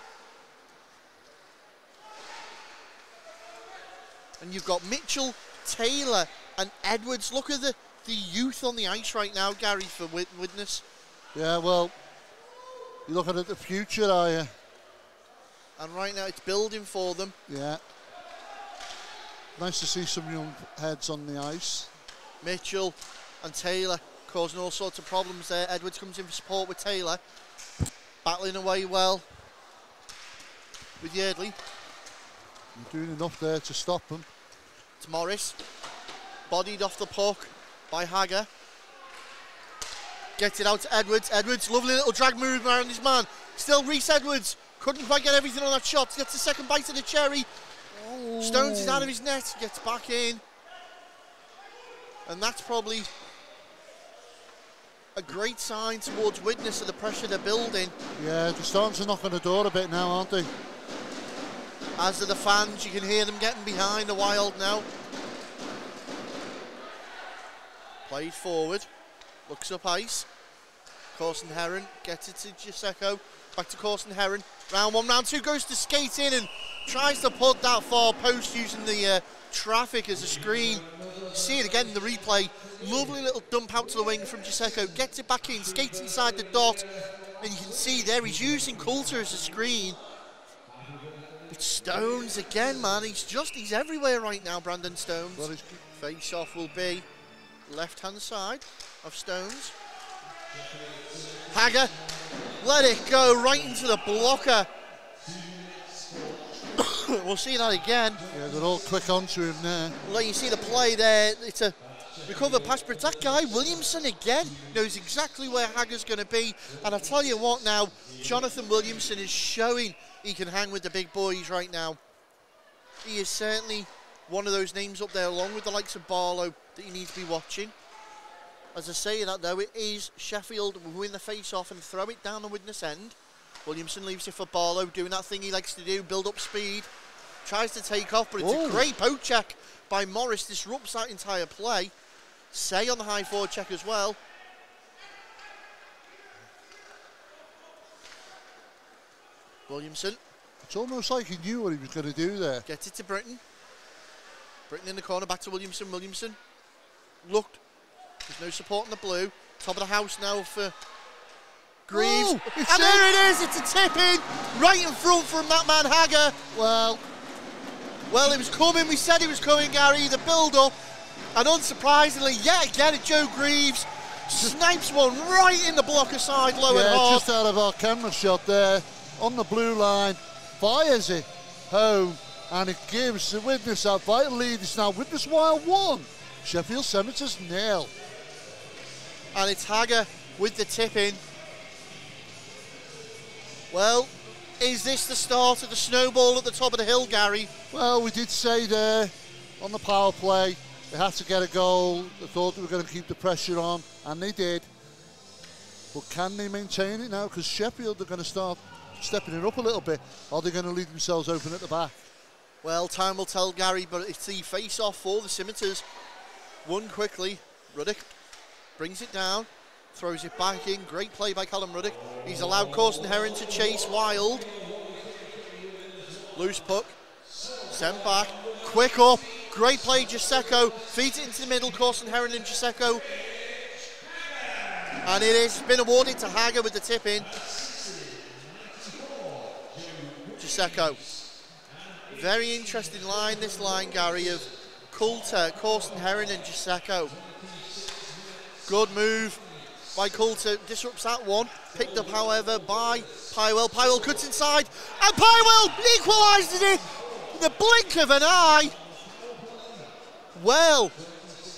Speaker 3: And you've got Mitchell, Taylor and Edwards. Look at the youth on the ice right now, Gary, for Widnes.
Speaker 2: Yeah, well, you're looking at the future, are you?
Speaker 3: And right now it's building for them.
Speaker 2: Yeah. Nice to see some young heads on the ice.
Speaker 3: Mitchell and Taylor causing all sorts of problems there. Edwards comes in for support with Taylor. Battling away well with Yeardley.
Speaker 2: You're doing enough there to stop them.
Speaker 3: It's Morris. Bodied off the puck by Hagger. Gets it out to Edwards. Edwards, lovely little drag move around his man. Still Reese Edwards. Couldn't quite get everything on that shot. Gets the second bite of the cherry. Oh. Stones is out of his net. Gets back in. And that's probably a great sign towards Widnes of the pressure they're building.
Speaker 2: Yeah, they're starting to knock on the door a bit now, aren't they?
Speaker 3: As are the fans, you can hear them getting behind the Wild now. Played forward, looks up ice. Corson Heron gets it to Giuseppe. Back to Corson Heron. Round one, round two, goes to skate in and tries to put that far post using the traffic as a screen. See it again in the replay. Lovely little dump out to the wing from Giuseppe. Gets it back in, skates inside the dot. And you can see there he's using Coulter as a screen. But Stones again, man. He's everywhere right now, Brandon Stones. Well, face off will be left hand side of Stones. Hagger, let it go right into the blocker. We'll see that again.
Speaker 2: Yeah, they're all quick onto him there.
Speaker 3: Let you see the play there. It's a recover pass, but that guy, Williamson again, knows exactly where Hagger's going to be. And I tell you what now, Jonathan Williamson is showing he can hang with the big boys right now. He is certainly one of those names up there, along with the likes of Barlow, that you need to be watching. As I say that though, it is Sheffield who win the face-off and throw it down the Widnes end. Williamson leaves it for Barlow, doing that thing he likes to do, build up speed. Tries to take off, but it's a great poke check by Morris, disrupts that entire play. Say on the high forward check as well. Williamson.
Speaker 2: It's almost like he knew what he was going to do there.
Speaker 3: Gets it to Britton. Britton in the corner, back to Williamson. Williamson looked. There's no support in the blue. Top of the house now for Greaves.
Speaker 2: Oh,
Speaker 3: and there it is. It's a tip in right in front from that man Hager. Well, it was coming. We said it was coming, Gary. The build-up. And unsurprisingly, yet again, Joe Greaves snipes one right in the blocker side, low and hard.
Speaker 2: Just out of our camera shot there, on the blue line, fires it home, and it gives the Widnes that vital lead. It's now Widnes Wild 1, Sheffield Scimitars 0.
Speaker 3: And it's Hager with the tip in. Well, is this the start of the snowball at the top of the hill, Gary?
Speaker 2: Well, we did say there on the power play, they had to get a goal. They thought they were going to keep the pressure on, and they did. But can they maintain it now? Because Sheffield are going to start stepping it up a little bit. Or are they going to leave themselves open at the back?
Speaker 3: Well, time will tell, Gary, but it's the face-off for the Scimitars. Won quickly. Ruddock brings it down, throws it back in. Great play by Callum Ruddock. He's allowed Corson Heron to chase Wild. Loose puck. Sent back. Quick up. Great play, Giuseppe. Feeds it into the middle. Corson Heron and Giuseppe. And it has been awarded to Hager with the tip in. Giuseppe. Very interesting line, this line, Gary, of Coulter, Corson Heron and Giuseppe. Good move by Coulter, disrupts that one. Picked up, however, by Pywell. Pywell cuts inside, and Pywell equalises it in the blink of an eye. Well,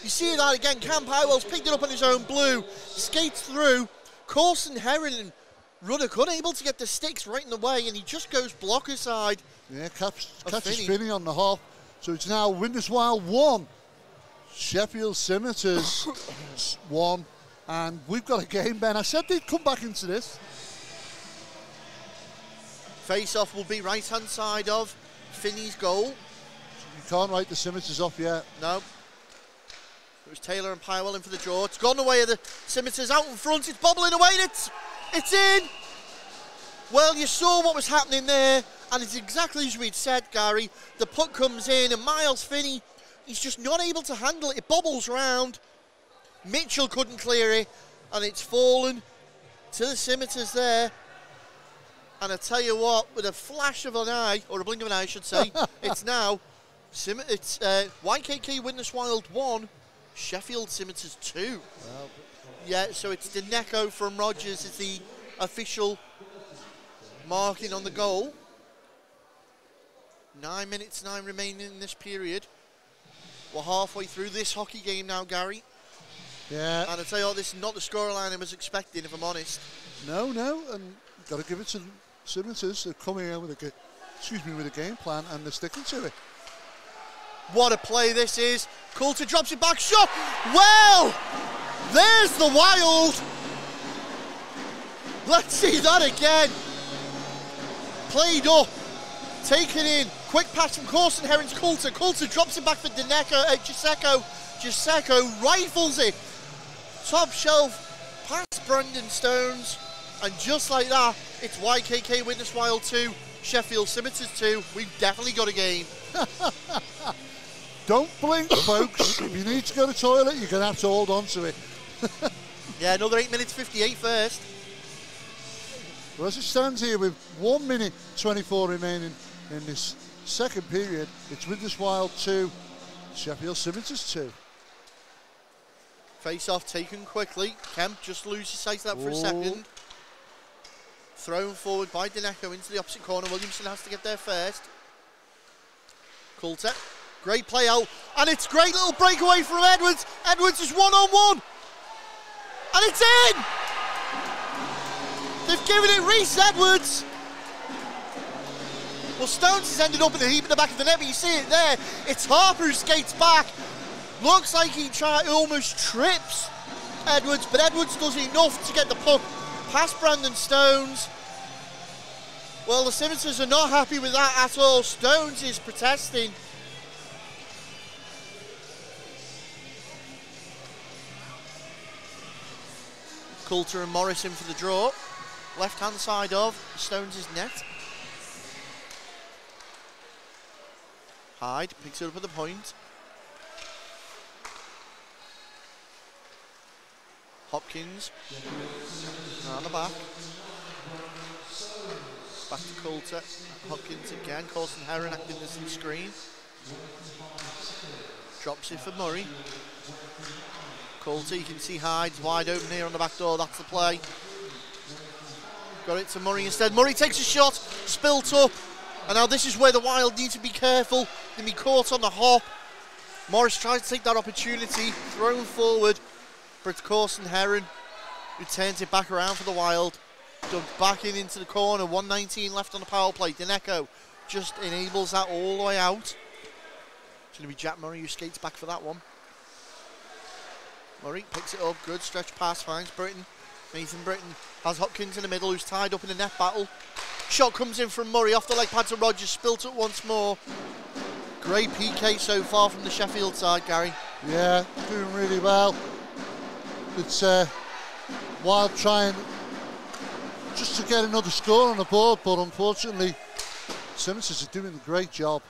Speaker 3: you see that again. Cam Pywell's picked it up on his own blue, skates through. Corson Heron and Ruddock unable to get the sticks right in the way, and he just goes blocker side.
Speaker 2: Yeah, catches Finney on the hop. So it's now Widnes Wild 1, Sheffield Scimitars 1, and we've got a game, Ben. I said they'd come back into this.
Speaker 3: Face-off will be right-hand side of Finney's goal.
Speaker 2: You can't write the Scimitars off yet.
Speaker 3: No. It was Taylor and Pywell in for the draw. It's gone away of the Scimitars out in front. It's bobbling away, and it's in. Well, you saw what was happening there, and it's exactly as we'd said, Gary. The puck comes in, and Miles Finney, he's just not able to handle it. It bobbles round. Mitchell couldn't clear it, and it's fallen to the Scimitars there. And I tell you what, with a flash of an eye, or a blink of an eye, I should say, it's now YKK Widnes Wild 1, Sheffield Scimitars 2. Wow. Yeah, so it's Deneco from Rogers is the official marking on the goal. 9 minutes, 9 remaining in this period. We're halfway through this hockey game now, Gary.
Speaker 2: Yeah.
Speaker 3: And I tell you what, this is not the scoreline I was expecting, if I'm honest.
Speaker 2: No, and got to give it to Scimitars. They're coming out with a game plan, and they're sticking to it.
Speaker 3: What a play this is. Coulter drops it back, shot. Well, there's the Wild. Let's see that again. Played up, taken in. Quick pass from Corson Heron's Coulter. Coulter drops it back for Giuseppe. Giuseppe rifles it. Top shelf past Brandon Stones. And just like that, it's YKK Widnes Wild 2, Sheffield Scimitars 2. We've definitely got a game.
Speaker 2: Don't blink, folks. If you need to go to the toilet, you're going to have to hold on to it.
Speaker 3: Yeah, another 8 minutes 58 first.
Speaker 2: Well, as it stands here with 1 minute 24 remaining in this second period, it's Widnes Wild 2, Sheffield Scimitars 2.
Speaker 3: Face-off taken quickly. Kemp just loses sight of that for a second. Thrown forward by Deneco into the opposite corner. Williamson has to get there first. Coulter. Great play out. And it's great little breakaway from Edwards. Edwards is one-on-one. And it's in! They've given it Reece Edwards. Well, Stones has ended up in the heap at the back of the net, but you see it there. It's Harper who skates back. Looks like he almost trips Edwards, but Edwards does enough to get the puck past Brandon Stones. Well, the Scimitars are not happy with that at all. Stones is protesting. Coulter and Morrison for the draw. Left-hand side of Stones' net. Hyde picks it up at the point. Hopkins. Around the back. Back to Coulter. Hopkins again. Coulson Heron acting as the screen. Drops it for Murray. Coulter, you can see Hyde's wide open here on the back door. That's the play. Got it to Murray instead. Murray takes a shot. Spilt up. And now this is where the Wild need to be careful. They'll be caught on the hop. Morris tries to take that opportunity. Thrown forward. But it's Coulson Heron who turns it back around for the Wild. Dumped back into the corner. 1:19 left on the power play. Deneko just enables that all the way out. It's going to be Jack Murray who skates back for that one. Murray picks it up. Good stretch pass. Finds Britton. Nathan Britton has Hopkins in the middle who's tied up in a net battle. Shot comes in from Murray off the leg pad to Rogers. Spilt it once more. Great PK so far from the Sheffield side, Gary.
Speaker 2: Yeah, doing really well. It's Wild trying just to get another score on the board, but unfortunately Simmons is doing a great job.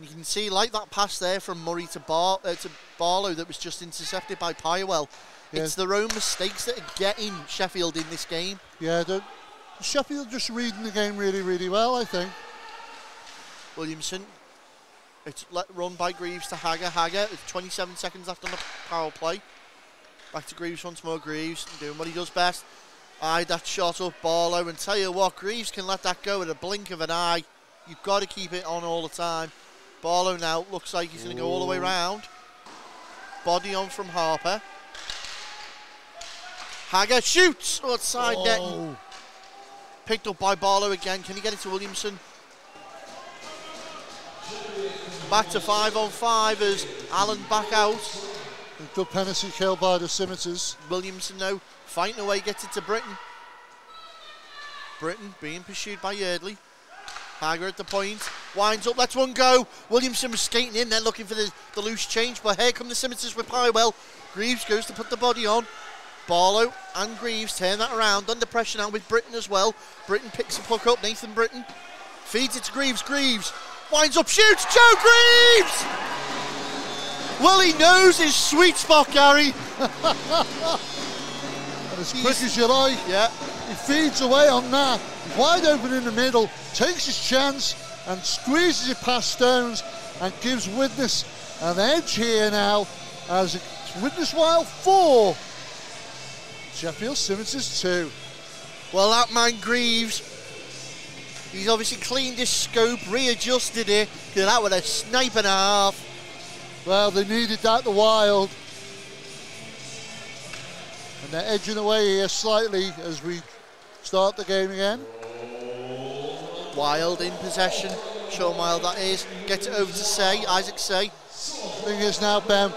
Speaker 3: You can see like that pass there from Murray to Barlow that was just intercepted by Pyrewell. Yeah. It's their own mistakes that are getting Sheffield in this game.
Speaker 2: Yeah, Sheffield just reading the game really, really well, I think.
Speaker 3: Williamson, it's run by Greaves to Hagger. Hagger, it's 27 seconds left on the power play. Back to Greaves once more. Greaves doing what he does best. Eyed that shot up Barlow, and tell you what, Greaves can let that go at a blink of an eye. You've got to keep it on all the time. Barlow now looks like he's going to go all the way round. Body on from Harper. Hagger shoots outside net. Picked up by Barlow again. Can he get it to Williamson? Back to 5-on-5 as Allen back out.
Speaker 2: A good penalty kill by the Simmonses.
Speaker 3: Williamson now fighting away, gets it to Britton. Britton being pursued by Yardley. Hagger at the point, winds up, lets one go. Williamson was skating in, then looking for the loose change, but here come the Simmonses with Pyrewell. Greaves goes to put the body on. Barlow and Greaves turn that around, under pressure now with Britton as well. Britton picks the puck up, Nathan Britton feeds it to Greaves. Greaves winds up, shoots, Joe Greaves! Well, he knows his sweet spot, Gary.
Speaker 2: And as quick as you like,
Speaker 3: yeah.
Speaker 2: He feeds away on that. Wide open in the middle, takes his chance and squeezes it past Stones and gives Widnes an edge here now as Widnes Wild 4. Sheffield Simmonses 2.
Speaker 3: Well, that man Greaves, he's obviously cleaned his scope, readjusted it, because that was a snipe and a half.
Speaker 2: Well, they needed that, the Wild. And they're edging away here slightly as we start the game again.
Speaker 3: Wild in possession. Sean Wild, that is. Gets it over to Say, Isaac Say.
Speaker 2: Thing is now, Ben,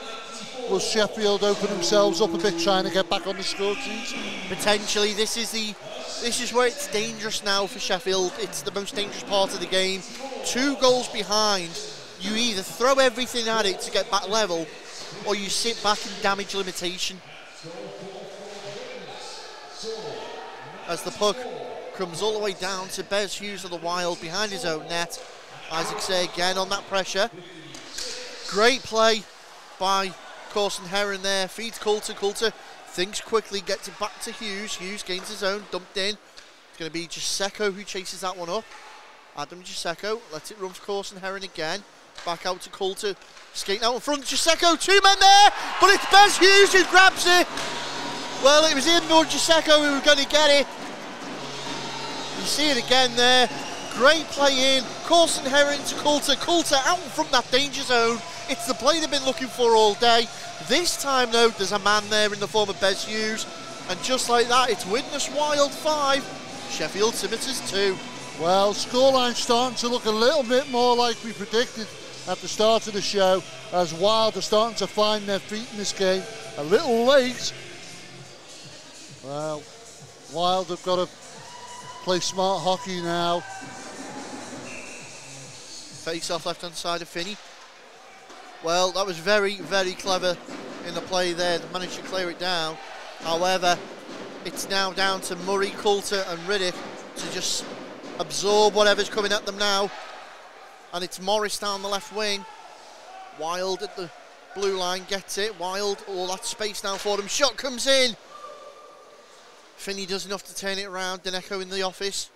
Speaker 2: will Sheffield open themselves up a bit trying to get back on the score sheet?
Speaker 3: Potentially. This is where it's dangerous now for Sheffield. It's the most dangerous part of the game. 2 goals behind. You either throw everything at it to get back level, or you sit back in damage limitation. As the puck comes all the way down to Bez Hughes of the Wild behind his own net. Isaac Say again on that pressure. Great play by Coulson Heron there. Feeds Coulter. Coulter thinks quickly, gets it back to Hughes. Hughes gains his own, dumped in. It's going to be Giuseppe who chases that one up. Adam Giuseppe lets it run for Coulson Heron again. Back out to Coulter. Skating out in front. Giuseppe, 2 men there, but it's Bez Hughes who grabs it. Well, it was him or Giuseppe who were going to get it. You see it again there. Great play in. Coulson Heron to Coulter. Coulter out in front of that danger zone. It's the play they've been looking for all day. This time, though, there's a man there in the form of Bez Hughes. And just like that, it's Widnes Wild 5, Sheffield Simmonses 2.
Speaker 2: Well, scoreline starting to look a little bit more like we predicted at the start of the show, as Wild are starting to find their feet in this game. A little late. Well, Wild have got to play smart hockey now.
Speaker 3: Face off left hand side of Finney. Well, that was very, very clever in the play there. They managed to clear it down. However, it's now down to Murray, Coulter and Riddick to just absorb whatever's coming at them now. And it's Morris down the left wing. Wild at the blue line, gets it. Wild, all that space now for him. Shot comes in. Finney does enough to turn it around. Deneco in the office.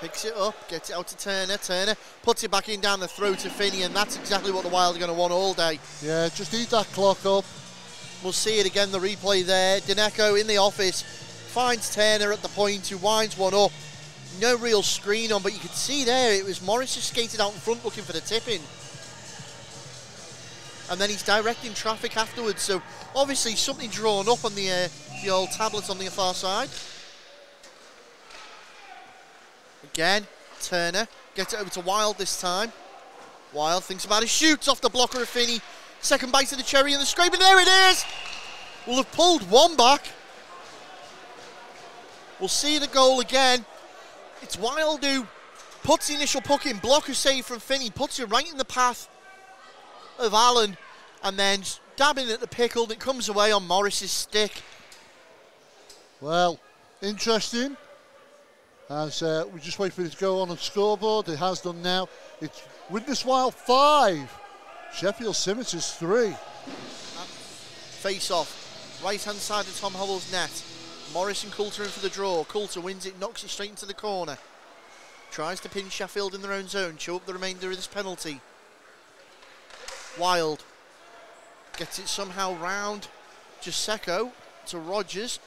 Speaker 3: Picks it up, gets it out to Turner. Turner puts it back in down the throat to Finney, and that's exactly what the Wild are going to want all day.
Speaker 2: Yeah, just eat that clock up.
Speaker 3: We'll see it again, the replay there. Deneco in the office finds Turner at the point, who winds one up. No real screen on, but you could see there it was Morris who skated out in front looking for the tip-in. And then he's directing traffic afterwards, so obviously something drawn up on the old tablets on the far side. Again, Turner gets it over to Wild this time. Wild thinks about it, shoots off the blocker of Finney. Second bite of the cherry and the scrape, and there it is! We'll have pulled one back. We'll see the goal again. It's Wild who puts the initial puck in, blocker save from Finney, puts it right in the path of Allen, and then dabbing at the pickle, and it comes away on Morris's stick.
Speaker 2: Well, interesting. As we just wait for it to go on the scoreboard, it has done now. It's Widnes Wild 5, Sheffield Scimitars 3.
Speaker 3: Face off, right hand side of Tom Hovell's net. Morris and Coulter in for the draw. Coulter wins it, knocks it straight into the corner. Tries to pin Sheffield in their own zone, chew up the remainder of this penalty. Wild gets it somehow round Giuseco to Rogers.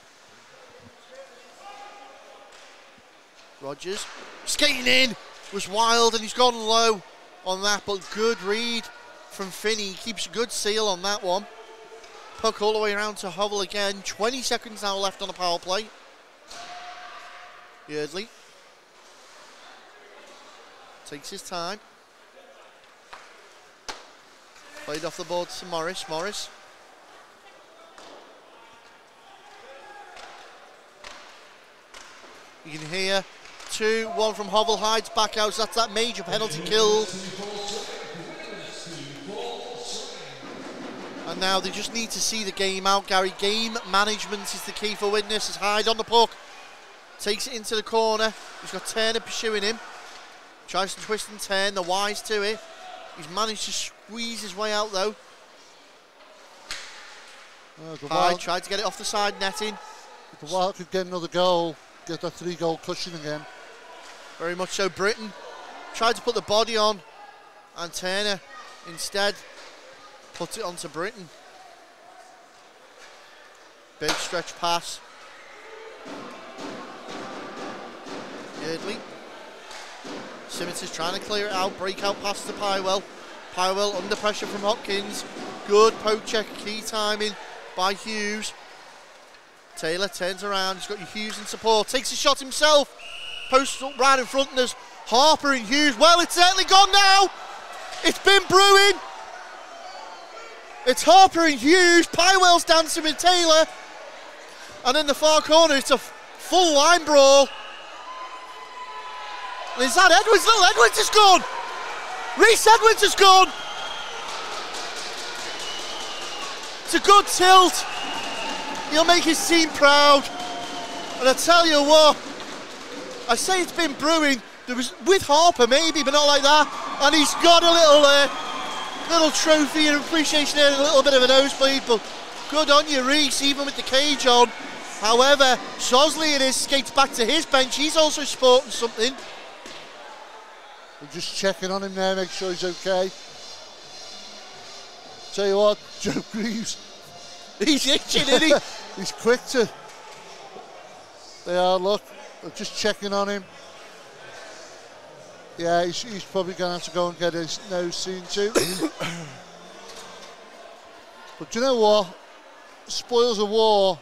Speaker 3: Rogers skating in was Wild, and he's gone low on that, but good read from Finney. Keeps a good seal on that one. Puck all the way around to Hovell again. 20 seconds now left on the power play. Yeardley takes his time. Played off the board to Morris. Morris. You can hear 2-1 from Hovell, hides back out, so that's that major penalty killed. And now they just need to see the game out, Gary. Game management is the key for Widnes. As Hyde on the puck, takes it into the corner. He's got Turner pursuing him. Tries to twist and turn, they're wise to it. He's managed to squeeze his way out though. Hyde tried to get it off the side netting.
Speaker 2: If the Wild could get another goal, get that 3-goal cushion again.
Speaker 3: Very much so. Britton tried to put the body on, and Turner instead puts it onto Britton. Big stretch pass. Yeardley. Scimitars trying to clear it out. Breakout pass to Pywell. Pywell under pressure from Hopkins. Good poke check, key timing by Hughes. Taylor turns around. He's got Hughes in support. Takes a shot himself. Posts up right in front, and there's Harper and Hughes. Well, it's certainly gone now. It's been brewing. It's Harper and Hughes. Pywell's dancing with Taylor. And in the far corner, it's a full line brawl. And is that Edwards? Little Edwards is gone. Reece Edwards is gone. It's a good tilt. He'll make his team proud. And I tell you what, I say it's been brewing. There was with Harper maybe, but not like that. And he's got a little trophy and appreciation there, and a little bit of a nosebleed. But good on you, Reece, even with the cage on. However, Sosley in his skates back to his bench. He's also sporting something.
Speaker 2: We're just checking on him there, make sure he's okay. Tell you what, Joe Greaves.
Speaker 3: He's itching, isn't he?
Speaker 2: He's quick to. They are, look. They're just checking on him. Yeah, he's probably going to have to go and get his nose seen to. But you know what? Spoils of war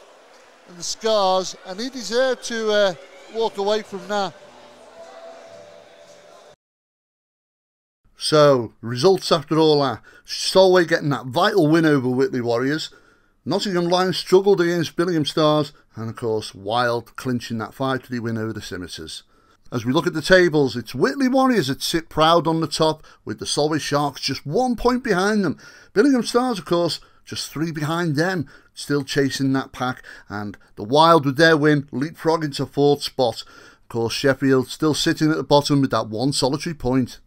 Speaker 2: and the scars, and he deserved to walk away from that. So, results after all that. Solway getting that vital win over Whitley Warriors. Nottingham Lions struggled against Billingham Stars, and of course Wild clinching that 5-3 win over the Scimitars. As we look at the tables, it's Whitley Warriors that sit proud on the top, with the Solway Sharks just 1 point behind them. Billingham Stars, of course, just 3 behind them, still chasing that pack, and the Wild with their win leapfrogging to 4th spot. Of course, Sheffield still sitting at the bottom with that 1 solitary point.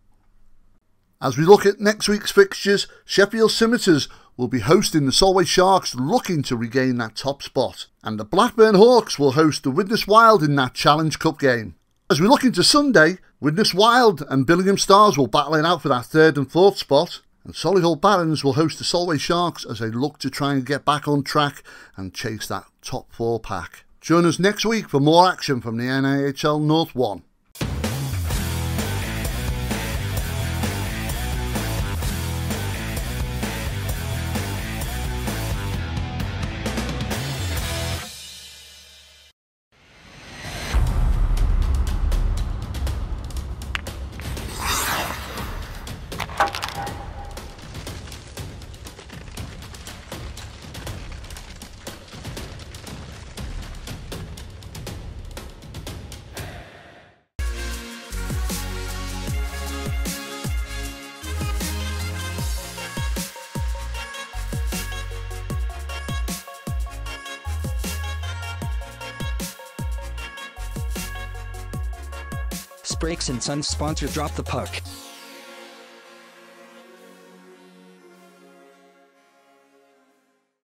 Speaker 2: As we look at next week's fixtures, Sheffield Scimitars will be hosting the Solway Sharks, looking to regain that top spot. And the Blackburn Hawks will host the Widnes Wild in that Challenge Cup game. As we look into Sunday, Widnes Wild and Billingham Stars will battle it out for that 3rd and 4th spot. And Solihull Barons will host the Solway Sharks as they look to try and get back on track and chase that top 4 pack. Join us next week for more action from the NAHL North 1.
Speaker 1: Brakes and Sons sponsor Drop the Puck.